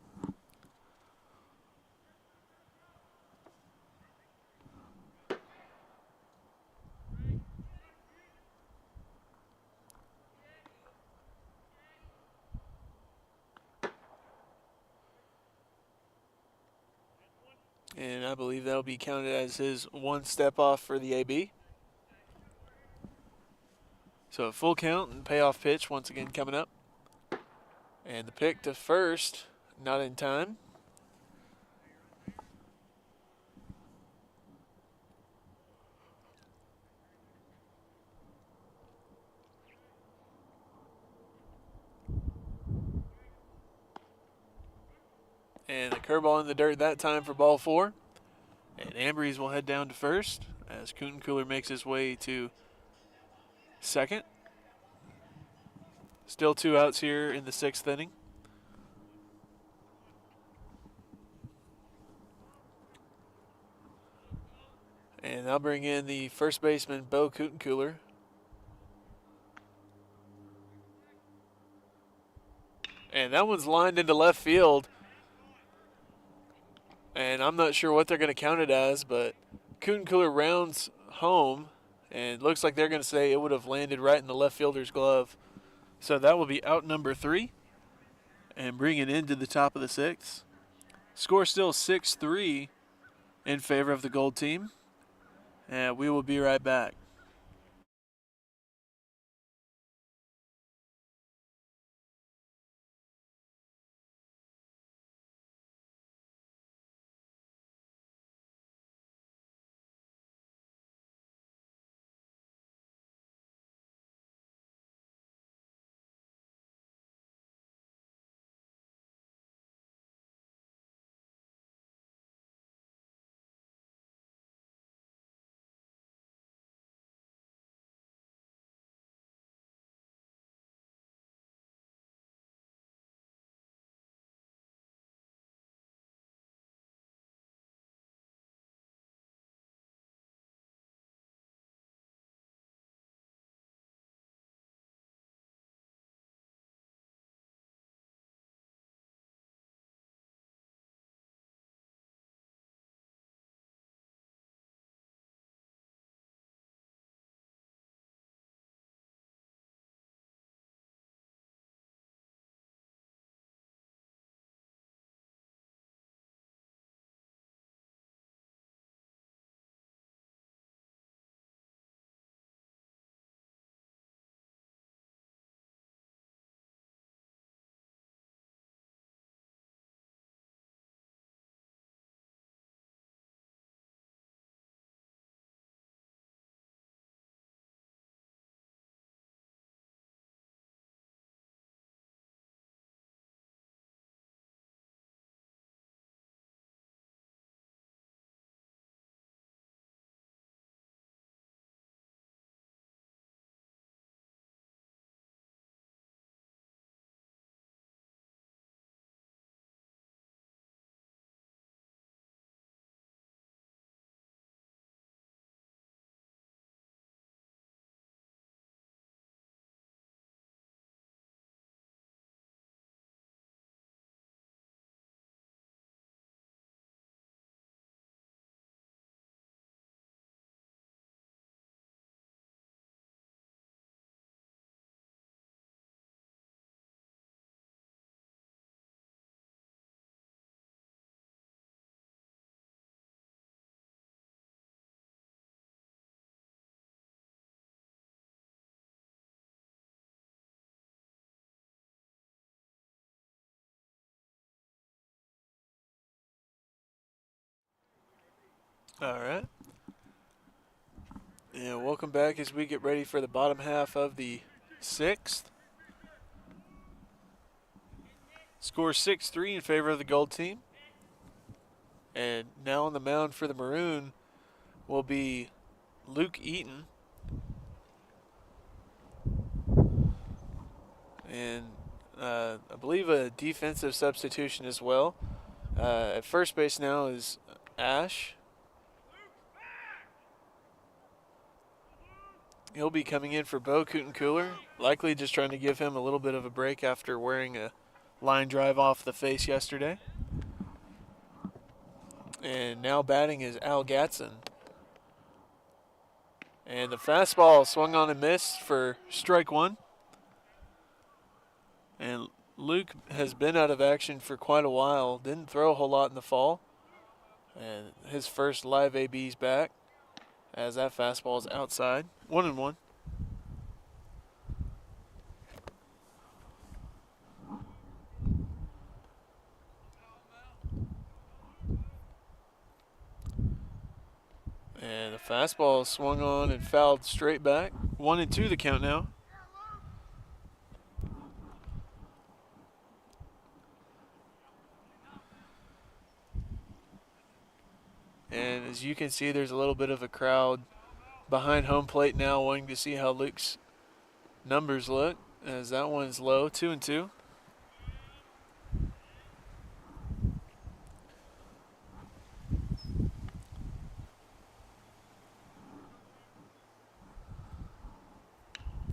And I believe that'll be counted as his one step off for the AB. So a full count and payoff pitch once again coming up. And the pick to first, not in time. And the curveball in the dirt that time for ball 4. And Ambrose will head down to first as Kutencooler makes his way to second. Still 2 outs here in the 6th inning. And they'll bring in the first baseman, Bo Kutencooler. And that one's lined into left field. And I'm not sure what they're going to count it as, but Kutencooler rounds home And it looks like they're going to say it would have landed right in the left fielder's glove. So that will be out number 3 and bring it into the top of the 6th. Score still 6-3 in favor of the Gold team. And we will be right back. All right. And welcome back as we get ready for the bottom half of the 6th. Score 6-3 in favor of the Gold team. And now on the mound for the Maroon will be Luke Eaton. And I believe a defensive substitution as well. At first base now is Ash. He'll be coming in for Bo Cooler, likely just trying to give him a little bit of a break after wearing a line drive off the face yesterday. And now batting is Al Gatson. And the fastball swung on and missed for strike 1. And Luke has been out of action for quite a while. Didn't throw a whole lot in the fall. And his first live AB's back as that fastball is outside. 1-1. And the fastball swung on and fouled straight back. 1-2 the count now. And as you can see, there's a little bit of a crowd behind home plate now wanting to see how Luke's numbers look, as that one's low, 2-2.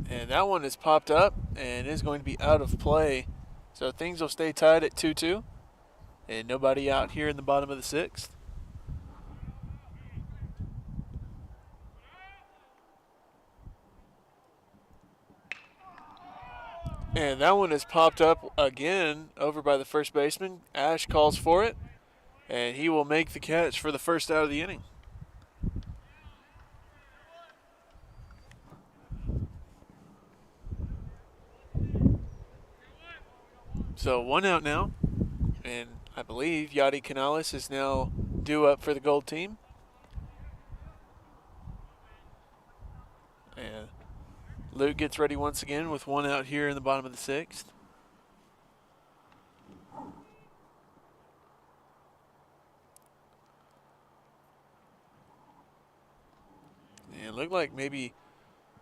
And that one is popped up and is going to be out of play. So things will stay tied at 2-2. And nobody out here in the bottom of the 6th. And that one has popped up again over by the first baseman. Ash calls for it, and he will make the catch for the first out of the inning. So 1 out now, and I believe Yadi Canales is now due up for the gold team. And Luke gets ready once again with 1 out here in the bottom of the 6th. And it looked like maybe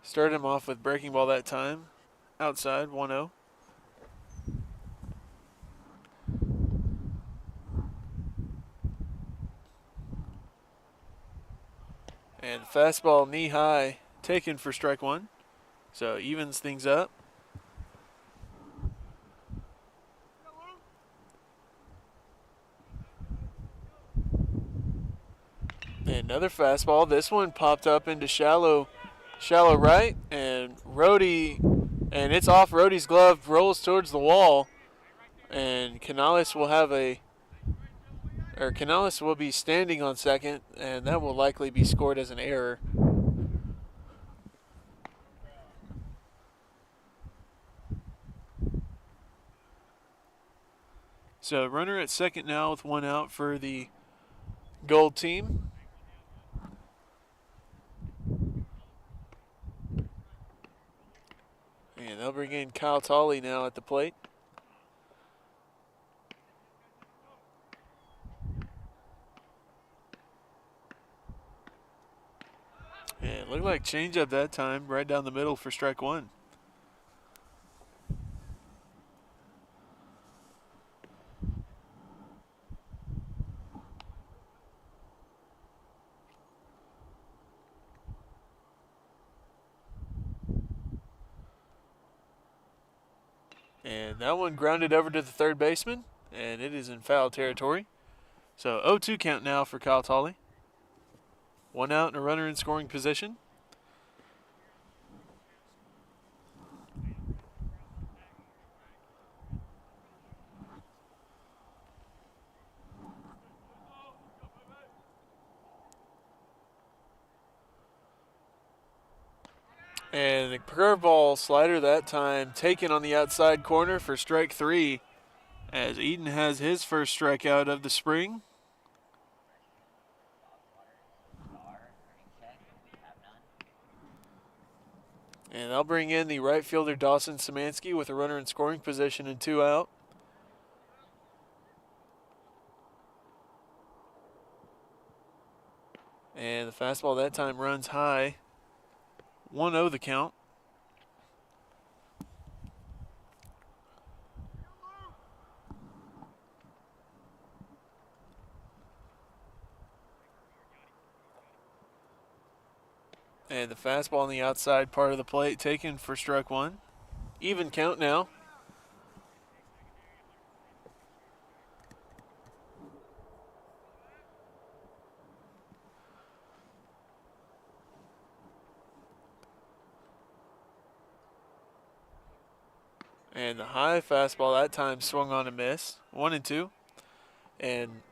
started him off with breaking ball that time. Outside, 1-0. And fastball knee high taken for strike 1. So evens things up. And another fastball. This one popped up into shallow right, and it's off Rody's glove, rolls towards the wall, and Canales will be standing on second, and that will likely be scored as an error. So runner at second now with 1 out for the gold team. And they'll bring in Kyle Tolley now at the plate. And it looked like changeup that time, right down the middle for strike 1. And that one grounded over to the third baseman, and it is in foul territory. So 0-2 count now for Kyle Tolley. 1 out and a runner in scoring position. And the curveball slider that time taken on the outside corner for strike 3, as Eden has his first strikeout of the spring. And they'll bring in the right fielder Dawson Samansky with a runner in scoring position and 2 out. And the fastball that time runs high. 1-0 the count. And the fastball on the outside part of the plate taken for strike 1. Even count now. And the high fastball that time swung on a miss. 1-2. And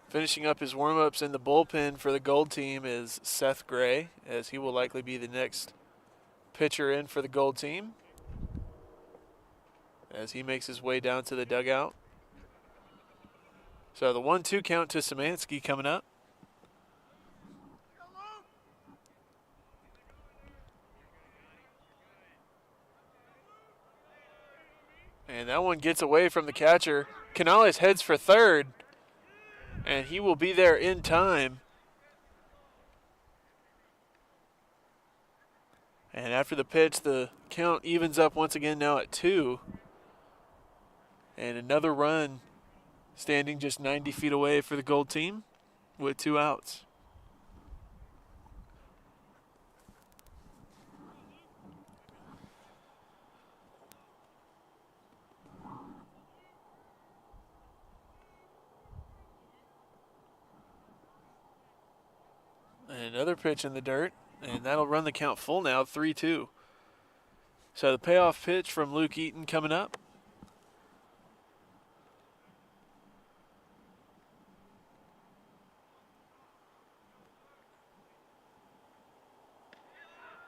finishing up his warm-ups in the bullpen for the gold team is Seth Gray, as he will likely be the next pitcher in for the gold team as he makes his way down to the dugout. So the 1-2 count to Samansky coming up. And that one gets away from the catcher. Canales heads for third, and he will be there in time. And after the pitch, the count evens up once again now at 2. And another run standing just 90 feet away for the gold team with 2 outs. And another pitch in the dirt, and that'll run the count full now, 3-2. So the payoff pitch from Luke Eaton coming up.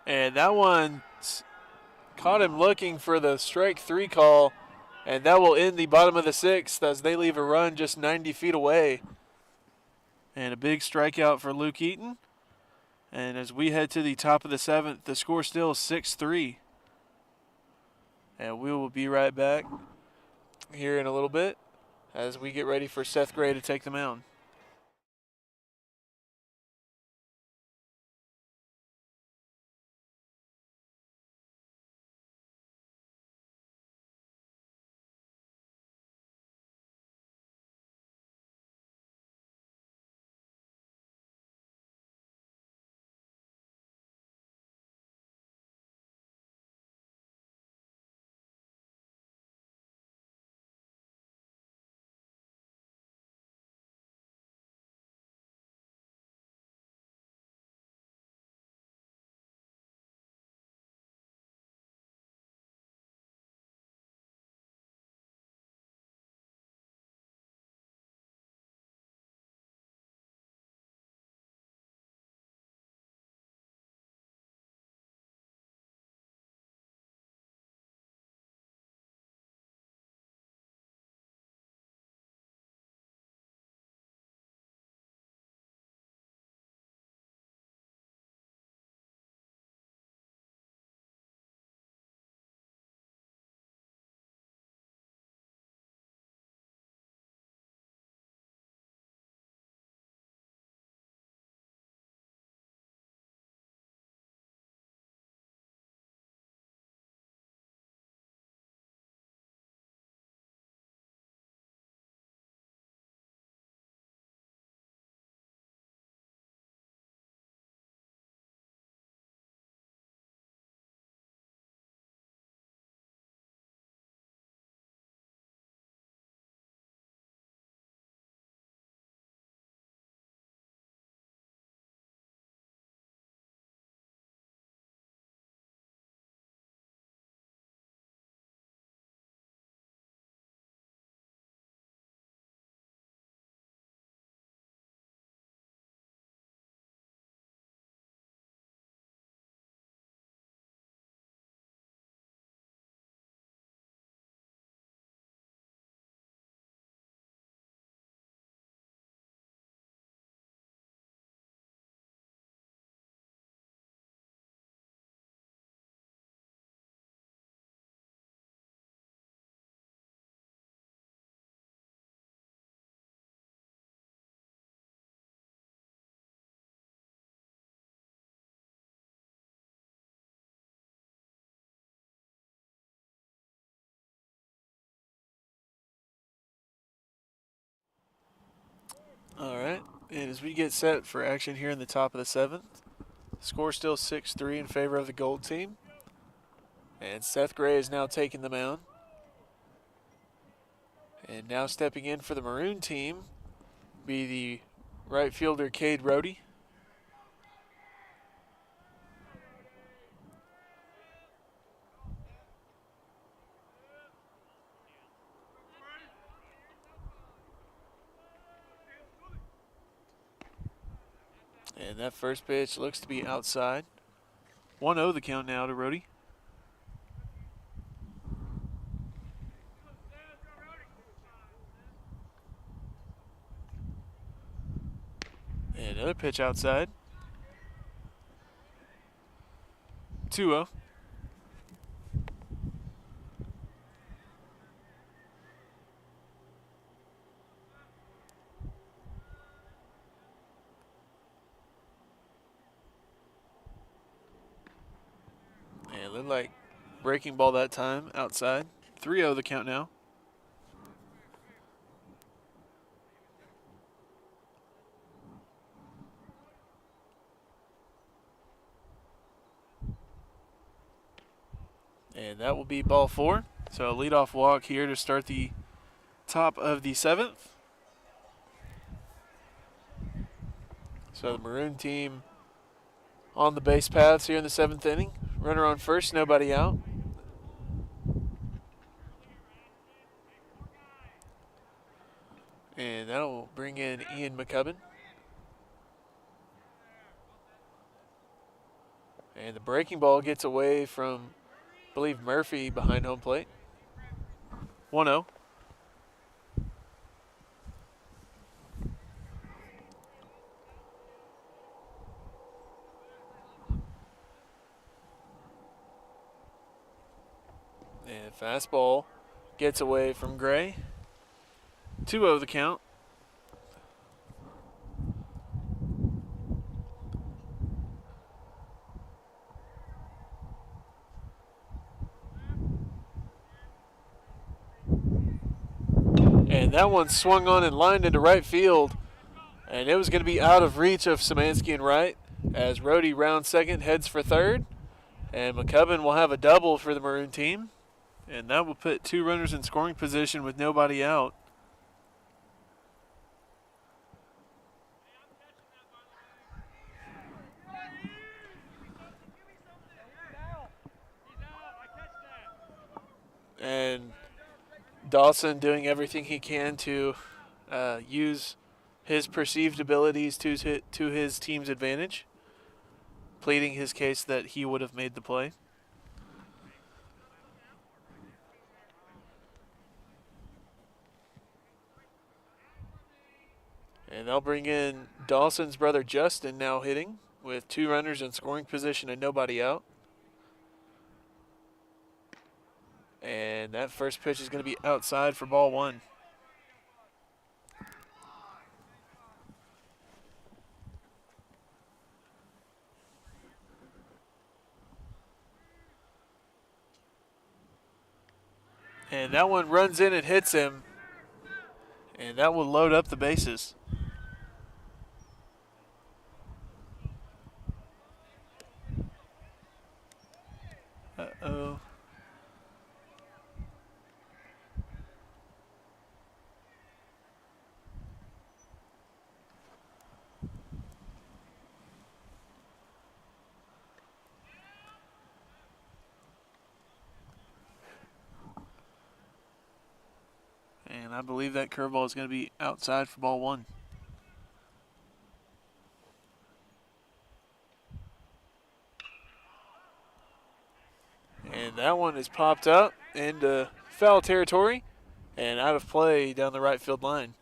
And that one caught him looking for the strike 3 call, and that will end the bottom of the 6th as they leave a run just 90 feet away. And a big strikeout for Luke Eaton. And as we head to the top of the 7th, the score still 6-3. And we will be right back here in a little bit as we get ready for Seth Gray to take the mound. All right, and as we get set for action here in the top of the 7th, score still 6-3 in favor of the Gold team. And Seth Gray is now taking the mound. And now stepping in for the Maroon team be the right fielder Cade Rohde. And that first pitch looks to be outside. 1-0 the count now to Rohde. And another pitch outside. 2-0. And looked like breaking ball that time outside. 3-0 the count now. And that will be ball 4. So a leadoff walk here to start the top of the 7th. So the Maroon team on the base paths here in the 7th inning. Runner on first, nobody out. And that'll bring in Ian McCubbin. And the breaking ball gets away from, I believe, Murphy behind home plate. 1-0. And fastball gets away from Gray. 2-0 the count. And that one swung on and lined into right field. And it was going to be out of reach of Samansky and Wright as Rhodey rounds second, heads for third. And McCubbin will have a double for the Maroon team. And that will put 2 runners in scoring position with nobody out. And Dawson doing everything he can to use his perceived abilities to his team's advantage, pleading his case that he would have made the play. And they'll bring in Dawson's brother Justin now hitting with 2 runners in scoring position and nobody out. And that first pitch is going to be outside for ball 1. And that one runs in and hits him. And that will load up the bases. Uh-oh. And I believe that curveball is going to be outside for ball 1. And that one is popped up into foul territory and out of play down the right field line.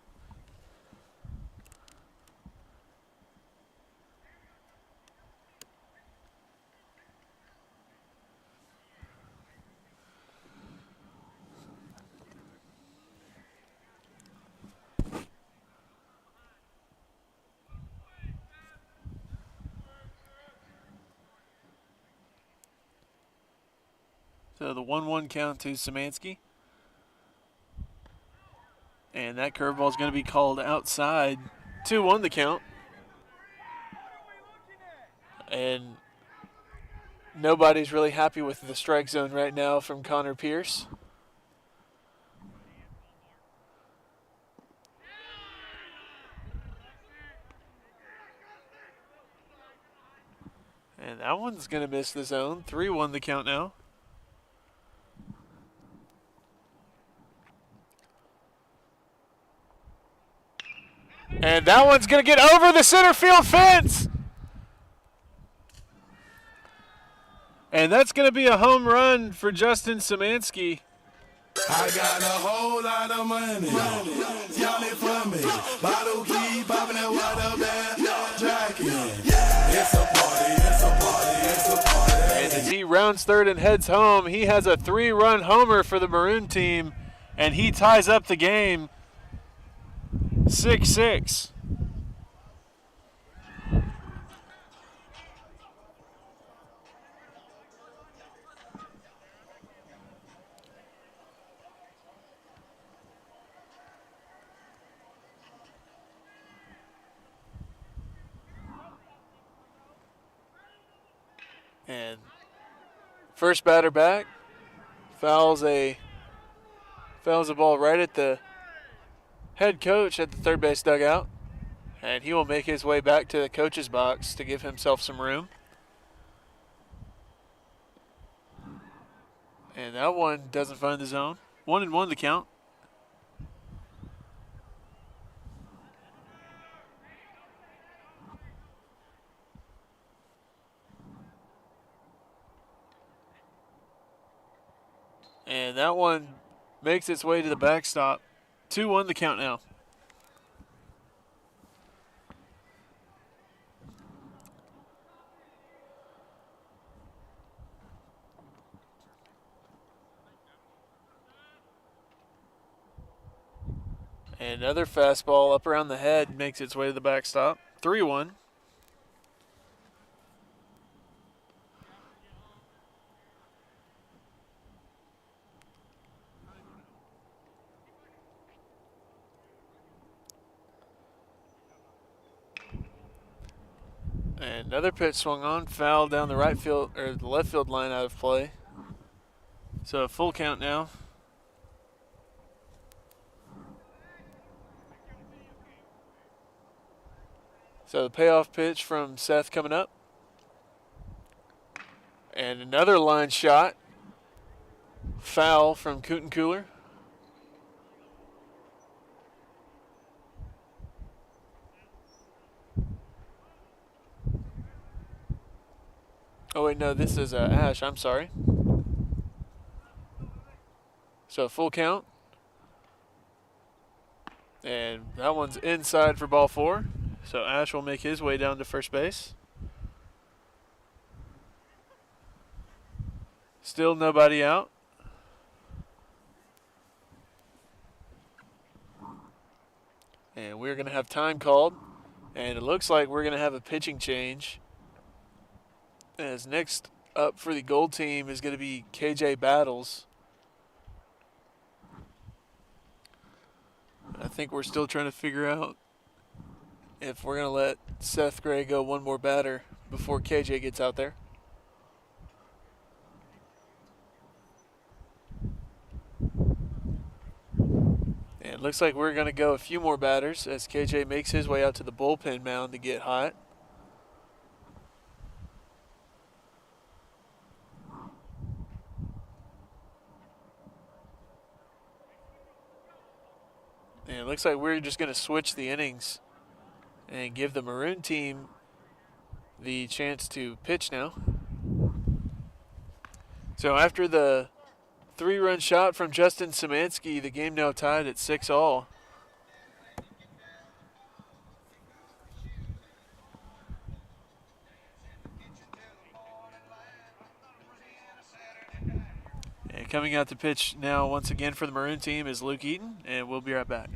So the 1-1 count to Samansky. And that curveball is going to be called outside. 2-1 the count. And nobody's really happy with the strike zone right now from Connor Pierce. And that one's going to miss the zone. 3-1 the count now. And that one's going to get over the center field fence. And that's going to be a home run for Justin Samansky. I got a whole lot of money. Y'all it for me. Bottle key popping that water band. Jacking. It's a party, it's a party, it's a party. And as he rounds third and heads home, he has a 3-run homer for the Maroon team. And he ties up the game 6-6. And first batter back fouls a ball right at the head coach at the third base dugout, and he will make his way back to the coach's box to give himself some room. And that one doesn't find the zone. 1-1 the count. And that one makes its way to the backstop. 2-1 the count now. And another fastball up around the head makes its way to the backstop. 3-1. And another pitch swung on, foul down the right field or the left field line out of play. So a full count now. So the payoff pitch from Seth coming up. And another line shot. Foul from Cooten Cooler. Oh, wait, no, this is Ash. I'm sorry. So full count. And that one's inside for ball 4. So Ash will make his way down to first base. Still nobody out. And we're going to have time called. And it looks like we're going to have a pitching change. As next up for the gold team is going to be KJ Battles. I think we're still trying to figure out if we're going to let Seth Gray go one more batter before KJ gets out there. And it looks like we're going to go a few more batters as KJ makes his way out to the bullpen mound to get hot. And it looks like we're just going to switch the innings and give the Maroon team the chance to pitch now. So after the 3-run shot from Justin Samansky, the game now tied at 6-all. And coming out to pitch now once again for the Maroon team is Luke Eaton, and we'll be right back.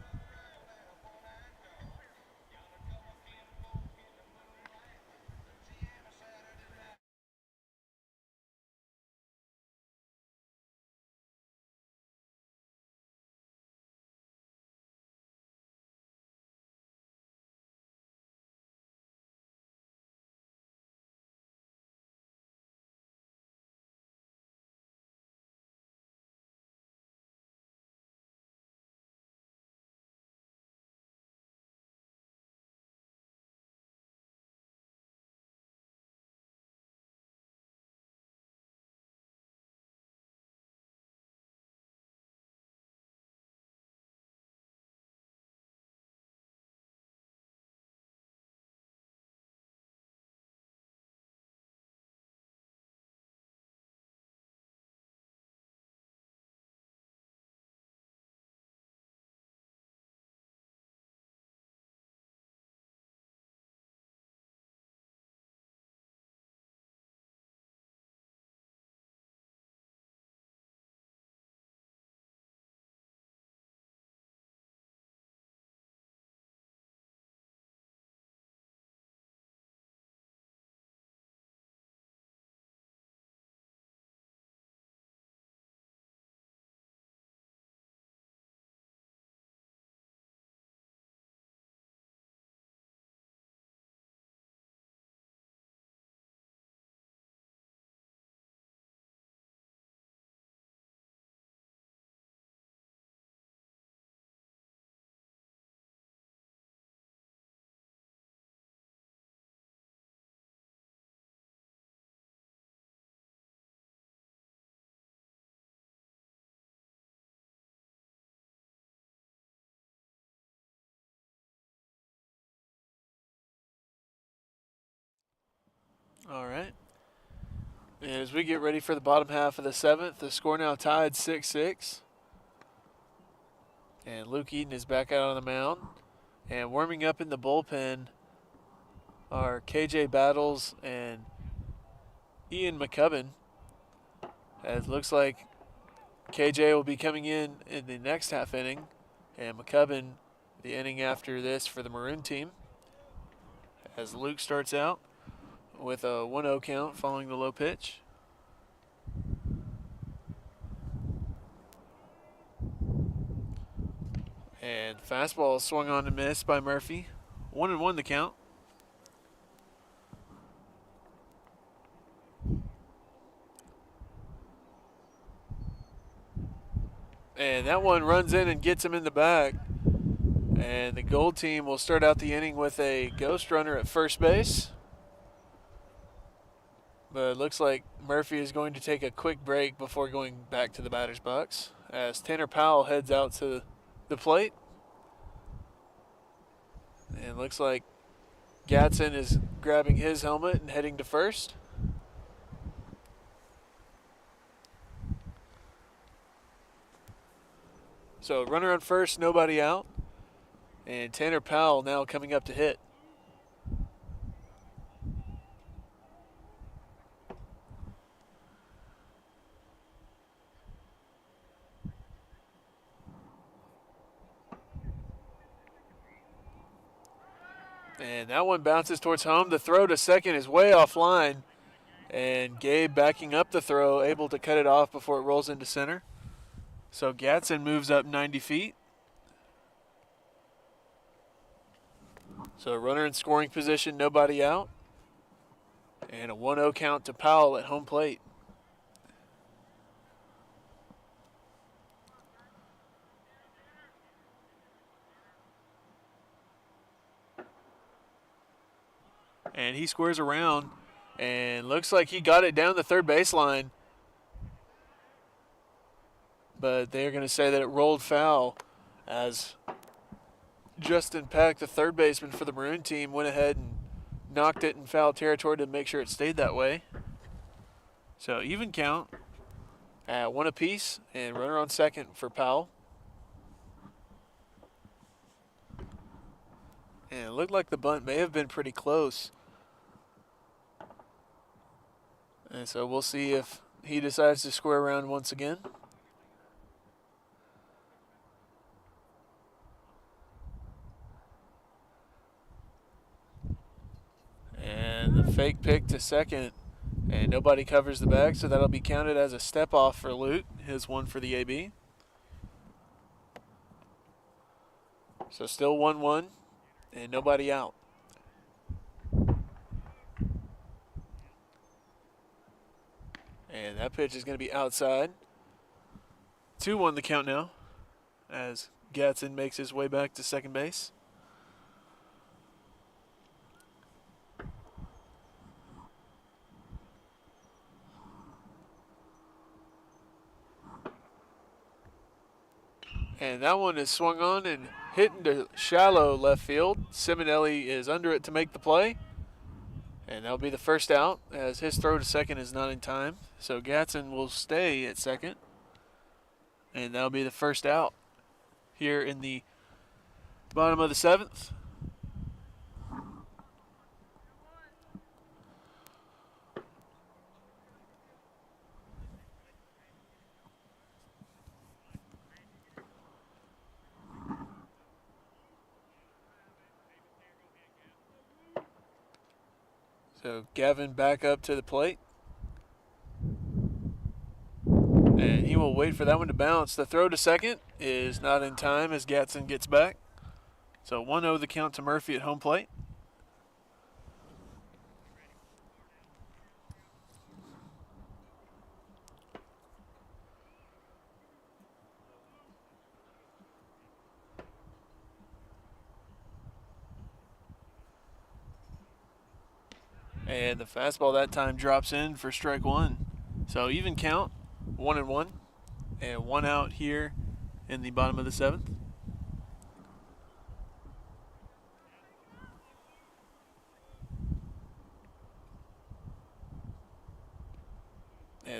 All right. And as we get ready for the bottom half of the 7th, the score now tied 6-6. And Luke Eaton is back out on the mound. And warming up in the bullpen are KJ Battles and Ian McCubbin. As it looks like KJ will be coming in the next half inning, and McCubbin the inning after this for the Maroon team. As Luke starts out with a 1-0 count following the low pitch. And fastball swung on and missed by Murphy. 1-1 the count. And that one runs in and gets him in the back. And the Gold team will start out the inning with a ghost runner at first base. But it looks like Murphy is going to take a quick break before going back to the batter's box as Tanner Powell heads out to the plate. And it looks like Gatson is grabbing his helmet and heading to first. So runner on first, nobody out. And Tanner Powell now coming up to hit. And that one bounces towards home. The throw to second is way offline. And Gabe backing up the throw, able to cut it off before it rolls into center. So Gatson moves up 90 feet. So runner in scoring position, nobody out. And a 1-0 count to Powell at home plate. And he squares around and looks like he got it down the third baseline. But they're going to say that it rolled foul as Justin Peck, the third baseman for the Maroon team, went ahead and knocked it in foul territory to make sure it stayed that way. So even count at 1 apiece and runner on second for Powell. And it looked like the bunt may have been pretty close. And so we'll see if he decides to square around once again. And the fake pick to second. And nobody covers the bag, so that'll be counted as a step off for Luke, his one for the AB. So still 1-1 and nobody out. And that pitch is going to be outside. 2-1 the count now as Gatson makes his way back to second base. And that one is swung on and hit into shallow left field. Simonelli is under it to make the play. And that'll be the first out as his throw to second is not in time. So Gatson will stay at second. And that'll be the first out here in the bottom of the 7th. So Gavin back up to the plate. And he will wait for that one to bounce. The throw to second is not in time as Gatson gets back. So 1-0 the count to Murphy at home plate. And the fastball that time drops in for strike one. So even count, 1-1, and one out here in the bottom of the 7th.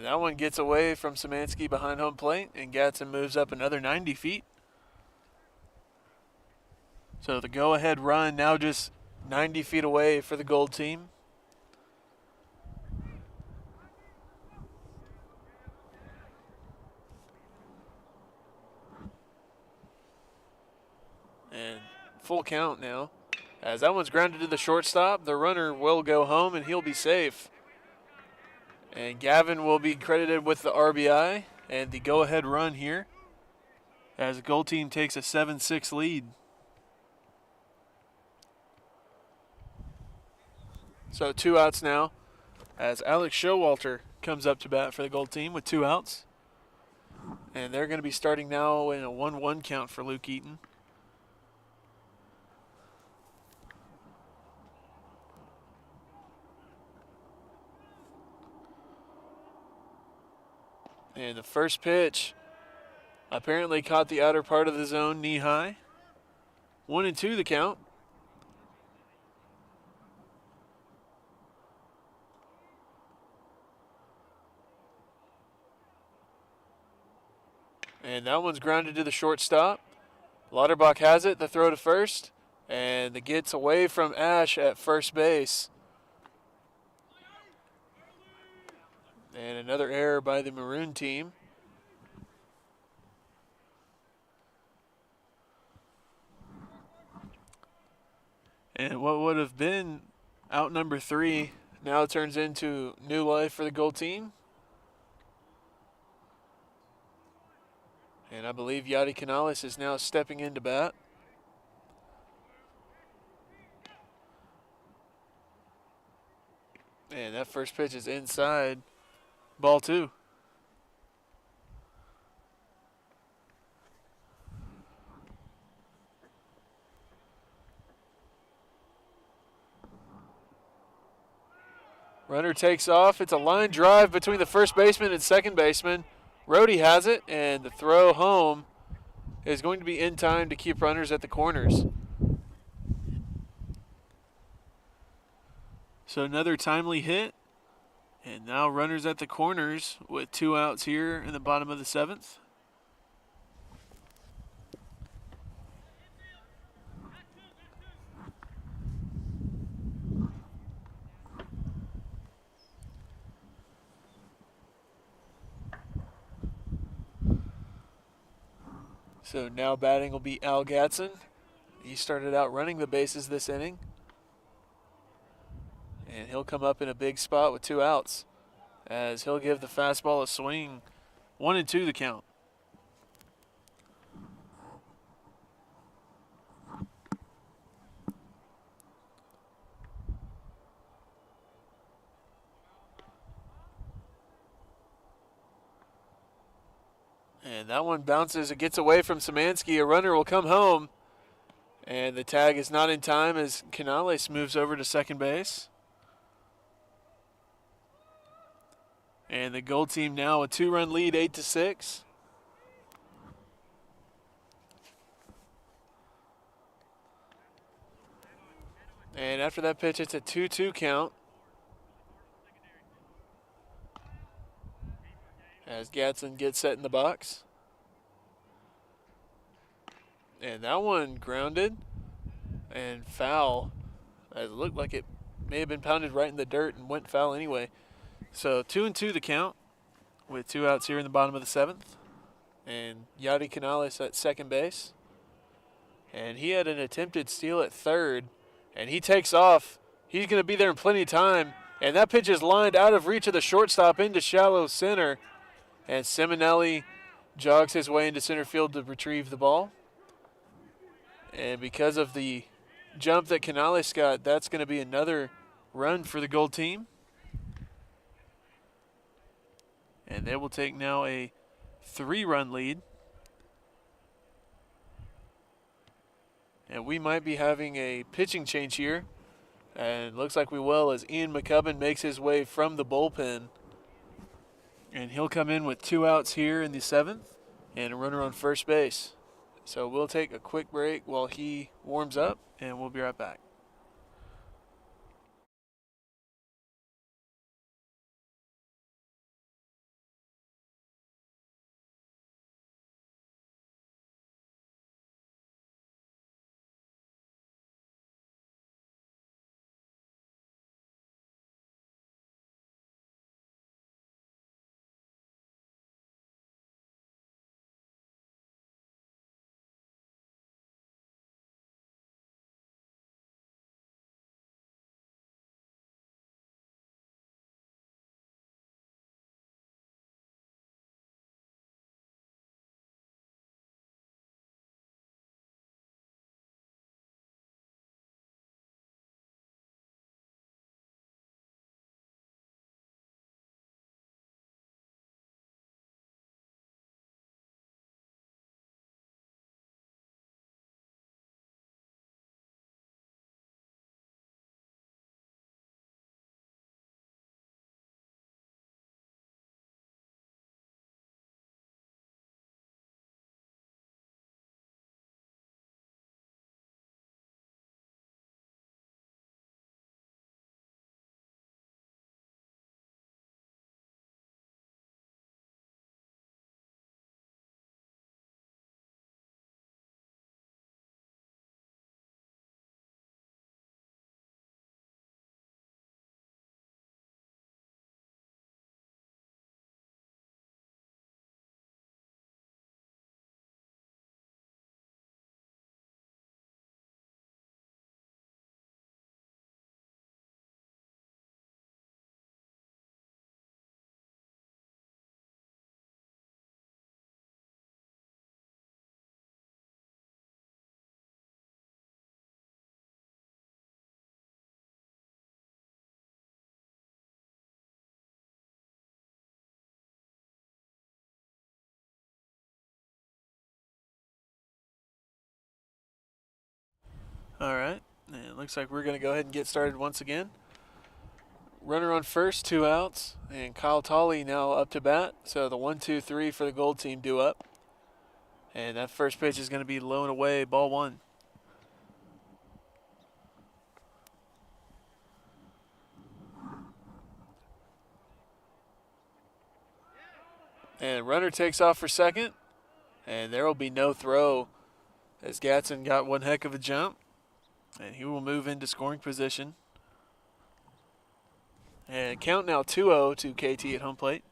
that one gets away from Samansky behind home plate, and Gatson moves up another 90 feet. So the go-ahead run now just 90 feet away for the Gold team. And full count now. As that one's grounded to the shortstop, the runner will go home and he'll be safe. And Gavin will be credited with the RBI and the go-ahead run here as the Gold team takes a 7-6 lead. So 2 outs now as Alex Showalter comes up to bat for the Gold team with 2 outs. And they're going to be starting now in a 1-1 count for Luke Eaton. And the first pitch apparently caught the outer part of the zone knee high. 1-2 the count. And that one's grounded to the shortstop. Lauterbach has it, the throw to first, and it gets away from Ash at first base. And another error by the Maroon team. And what would have been out number 3 now turns into new life for the Gold team. And I believe Yadi Canales is now stepping into bat. And that first pitch is inside. Ball 2. Runner takes off. It's a line drive between the first baseman and second baseman. Rhodey has it, and the throw home is going to be in time to keep runners at the corners. So another timely hit, and now runners at the corners with 2 outs here in the bottom of the 7th. So now batting will be Al Gatson. He started out running the bases this inning. And he'll come up in a big spot with 2 outs as he'll give the fastball a swing. 1-2 the count. And that one bounces. It gets away from Samansky. A runner will come home. And the tag is not in time as Canales moves over to second base. And the Gold team now a 2-run lead, 8-6. And after that pitch, it's a 2-2 count. As Gatson gets set in the box. And that one grounded and foul. It looked like it may have been pounded right in the dirt and went foul anyway. So 2-2 the count with 2 outs here in the bottom of the 7th. And Yadi Canales at second base. And he had an attempted steal at third. And he takes off. He's going to be there in plenty of time. And that pitch is lined out of reach of the shortstop into shallow center. And Simonelli jogs his way into center field to retrieve the ball. And because of the jump that Canales got, that's going to be another run for the Gold team. And they will take now a 3-run lead. And we might be having a pitching change here. And it looks like we will as Ian McCubbin makes his way from the bullpen. And he'll come in with 2 outs here in the 7th and a runner on first base. So we'll take a quick break while he warms up, and we'll be right back. All right. And it looks like we're going to go ahead and get started once again. Runner on first, 2 outs. And Kyle Tolley now up to bat. So the 1-2-3 for the Gold team due up. And that first pitch is going to be low and away, ball 1. And runner takes off for second. And there will be no throw as Gatson got one heck of a jump. And he will move into scoring position. And count now 2-0 to KT at home plate.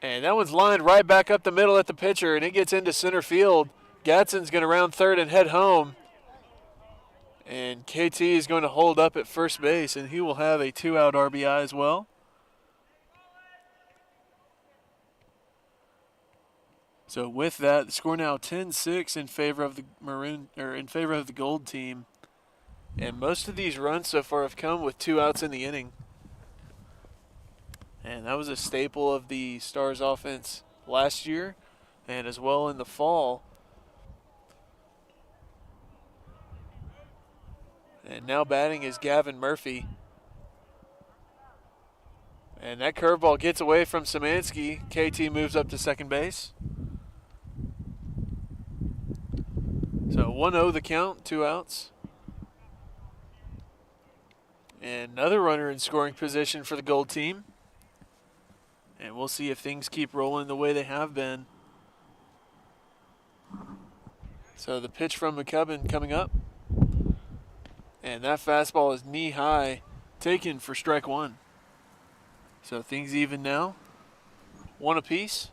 And that one's lined right back up the middle at the pitcher, and it gets into center field. Gatson's going to round third and head home. And KT is going to hold up at first base, and he will have a 2-out RBI as well. So with that, the score now 10-6 in favor of the Maroon, or in favor of the Gold team. And most of these runs so far have come with 2 outs in the inning. And that was a staple of the Stars offense last year and as well in the fall. And now batting is Gavin Murphy. And that curveball gets away from Samansky. KT moves up to second base. So 1-0 the count, 2 outs. And another runner in scoring position for the Gold team. And we'll see if things keep rolling the way they have been. So the pitch from McCubbin coming up. And that fastball is knee high, taken for strike 1. So things even now. 1 apiece.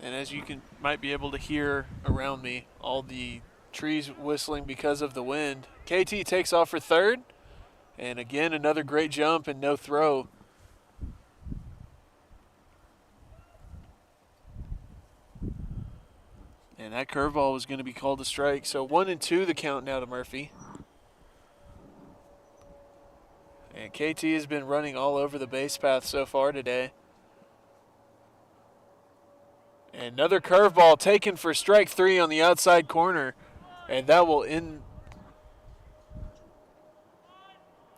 And as you might be able to hear around me, all the trees whistling because of the wind. KT takes off for third. And again, another great jump and no throw. And that curveball was going to be called a strike. So 1-2 the count now to Murphy. And KT has been running all over the base path so far today. And another curveball taken for strike 3 on the outside corner. And that will end.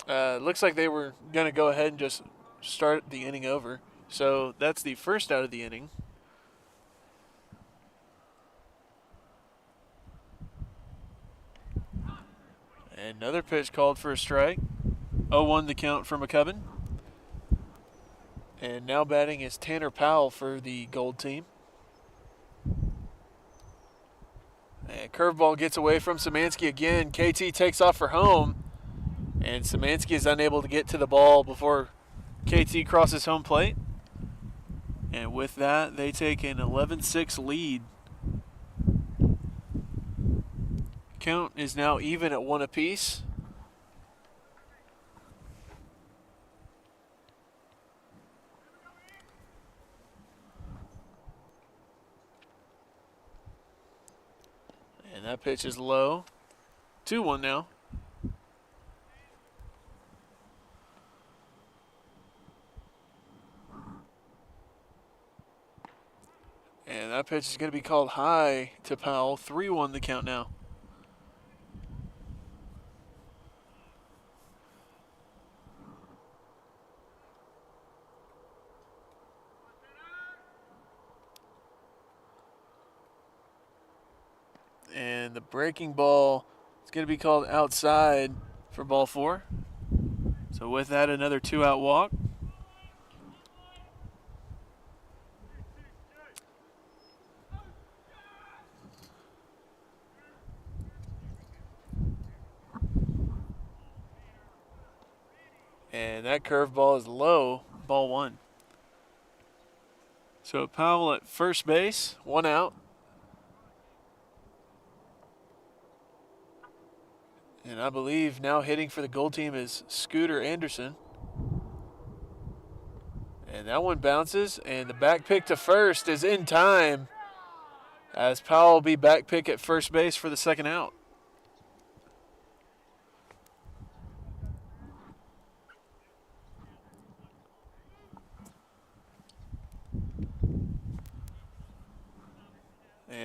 Looks like they were going to go ahead and just start the inning over. So that's the first out of the inning. And another pitch called for a strike. 0-1 the count for McCubbin. And now batting is Tanner Powell for the Gold team. And curveball gets away from Samansky again. KT takes off for home. And Samansky is unable to get to the ball before KT crosses home plate. And with that, they take an 11-6 lead. Count is now even at 1 apiece. And that pitch is low. 2-1 now. And that pitch is going to be called high to Powell. 3-1 the count now. And the breaking ball is going to be called outside for ball 4. So with that, another 2-out walk. And that curveball is low, ball 1. So Powell at first base, 1 out. And I believe now hitting for the Gold team is Scooter Anderson. And that one bounces, and the back pick to first is in time as Powell will be back pick at first base for the 2nd out.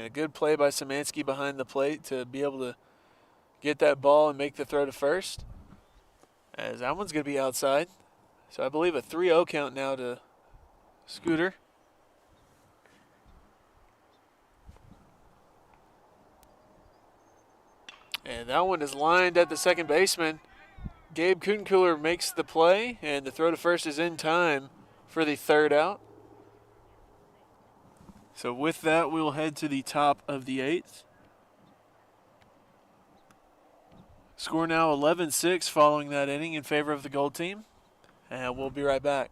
a good play by Samansky behind the plate to be able to get that ball and make the throw to first. As that one's going to be outside. So I believe a 3-0 count now to Scooter. And that one is lined at the second baseman. Gabe Kutenkeuler makes the play, and the throw to first is in time for the third out. So with that, we'll head to the top of the eighth. Score now 11-6 following that inning in favor of the Gold team. And we'll be right back.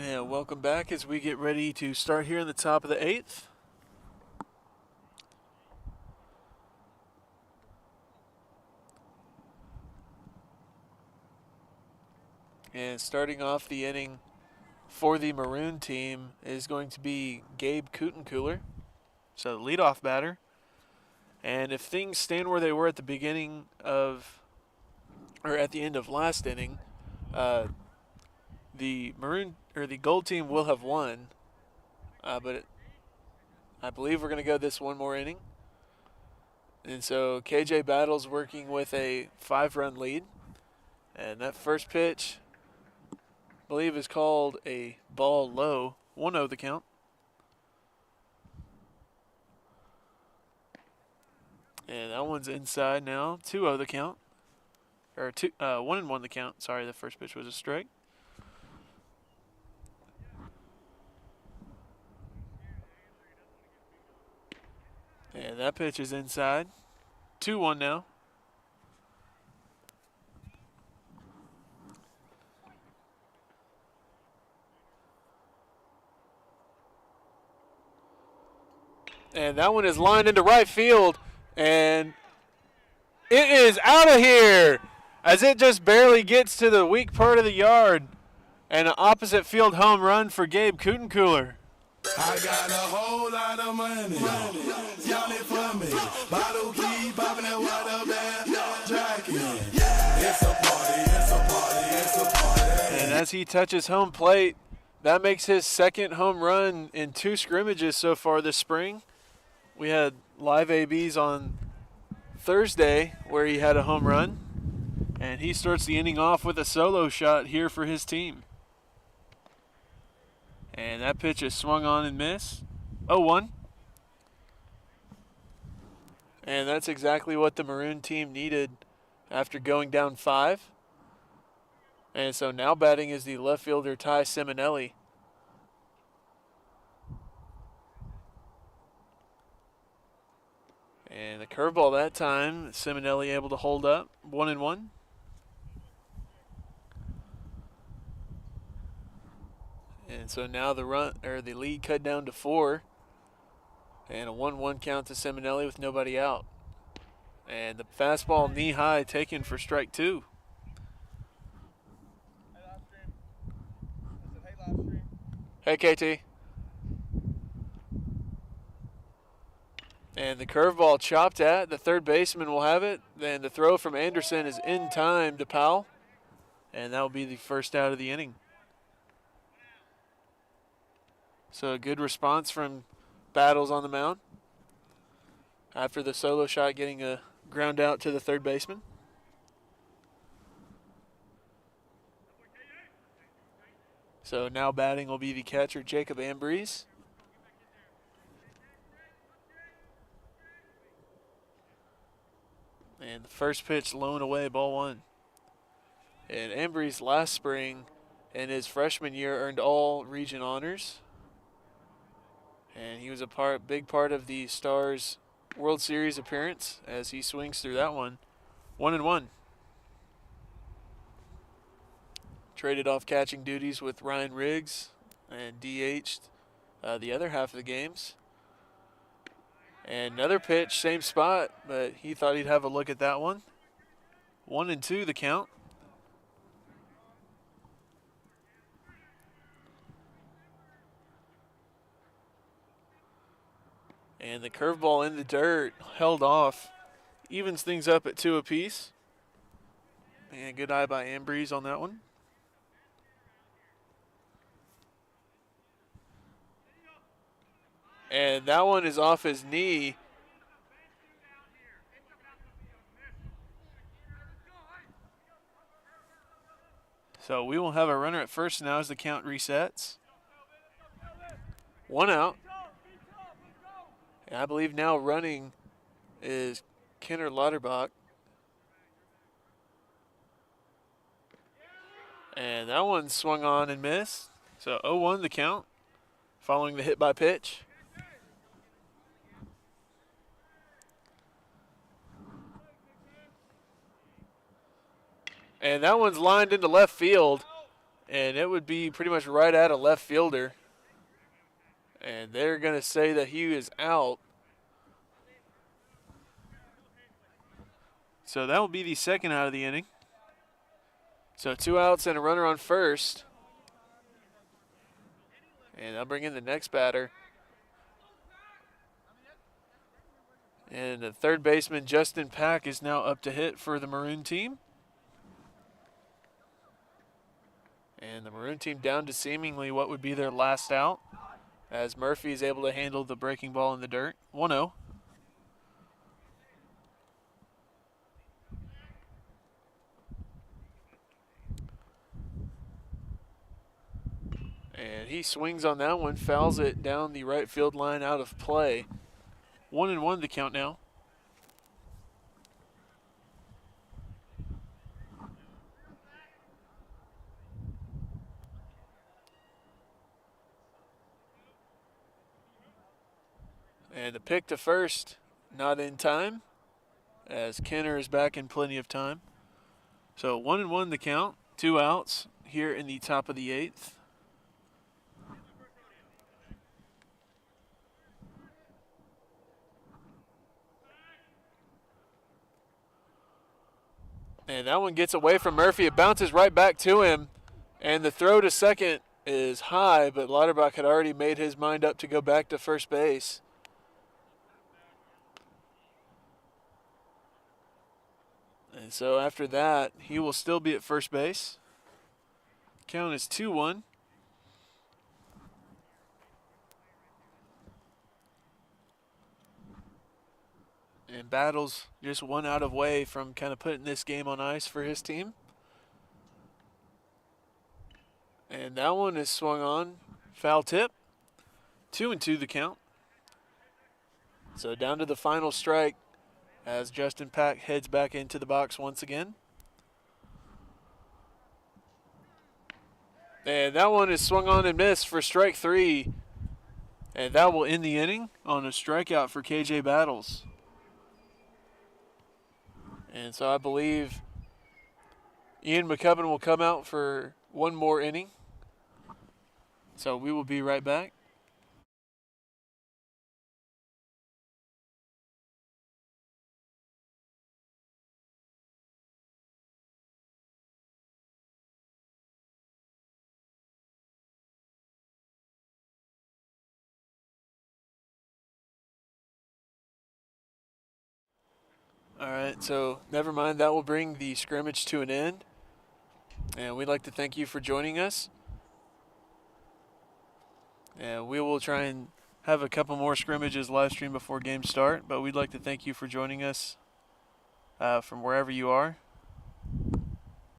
And welcome back as we get ready to start here in the top of the eighth. And starting off the inning for the Maroon team is going to be Gabe Kutenkeuler, so the leadoff batter. And if things stand where they were at the beginning of, or at the end of last inning, the Maroon or the Gold team will have won, but I believe we're going to go this one more inning. And so KJ Battle's working with a 5-run lead, and that first pitch, I believe, is called a ball low. 1-0 the count. And that one's inside now. 2-0 the count. Or 1-1 the count. Sorry, the first pitch was a strike. And that pitch is inside. 2-1 now. And that one is lined into right field. And it is out of here as it just barely gets to the weak part of the yard. And an opposite field home run for Gabe Kutenkeuler. I got a whole lot of money. Y'all it for me. Bottle keep popping that water back. Jacking. It's a party, it's a party, it's a party. And as he touches home plate, that makes his second home run in 2 scrimmages so far this spring. We had live ABs on Thursday where he had a home run. And he starts the inning off with a solo shot here for his team. And that pitch is swung on and missed. 0-1. And that's exactly what the Maroon team needed after going down 5. And so now batting is the left fielder Ty Simonelli. And the curveball that time, Simonelli able to hold up. 1-1. And so now the lead cut down to 4. And a 1-1 count to Simonelli with nobody out. And the fastball knee high taken for strike 2. Hey, KT. And the curveball chopped at. The third baseman will have it. Then the throw from Anderson is in time to Powell. And that will be the first out of the inning. So a good response from Battles on the mound after the solo shot getting a ground out to the third baseman. So now batting will be the catcher, Jacob Ambrose. And the first pitch low and away, ball 1. And Ambrose last spring in his freshman year earned all region honors. And he was a big part of the Stars World Series appearance as he swings through that one. 1-1. Traded off catching duties with Ryan Riggs and DH'd the other half of the games. And another pitch, same spot, but he thought he'd have a look at that one. 1-2 the count. And the curveball in the dirt, held off. Evens things up at 2 apiece. And good eye by Ambrose on that one. And that one is off his knee. So we will have a runner at first now as the count resets. 1 out. And I believe now running is Kenner Lauterbach. And that one swung on and missed. So 0-1 the count following the hit by pitch. And that one's lined into left field. And it would be pretty much right at a left fielder. And they're going to say that he is out. So that will be the second out of the inning. So 2 outs and a runner on first. And I'll bring in the next batter. And the third baseman, Justin Pack, is now up to hit for the Maroon team. And the Maroon team down to seemingly what would be their last out, as Murphy is able to handle the breaking ball in the dirt. 1-0. And he swings on that one, fouls it down the right field line out of play. 1-1 the count now. And the pick to first, not in time, as Kenner is back in plenty of time. So 1-1 the count, 2 outs here in the top of the 8th. And that one gets away from Murphy. It bounces right back to him. And the throw to second is high, but Lauterbach had already made his mind up to go back to first base. And so after that, he will still be at first base. Count is 2-1. And Battles just 1 out of way from kind of putting this game on ice for his team. And that one is swung on. Foul tip. 2-2 the count. So down to the final strike as Justin Pack heads back into the box once again. And that one is swung on and missed for strike 3. And that will end the inning on a strikeout for KJ Battles. And so I believe Ian McCubbin will come out for one more inning. So we will be right back. All right, so never mind, that will bring the scrimmage to an end. And we'd like to thank you for joining us. And we will try and have a couple more scrimmages live stream before games start, but we'd like to thank you for joining us from wherever you are.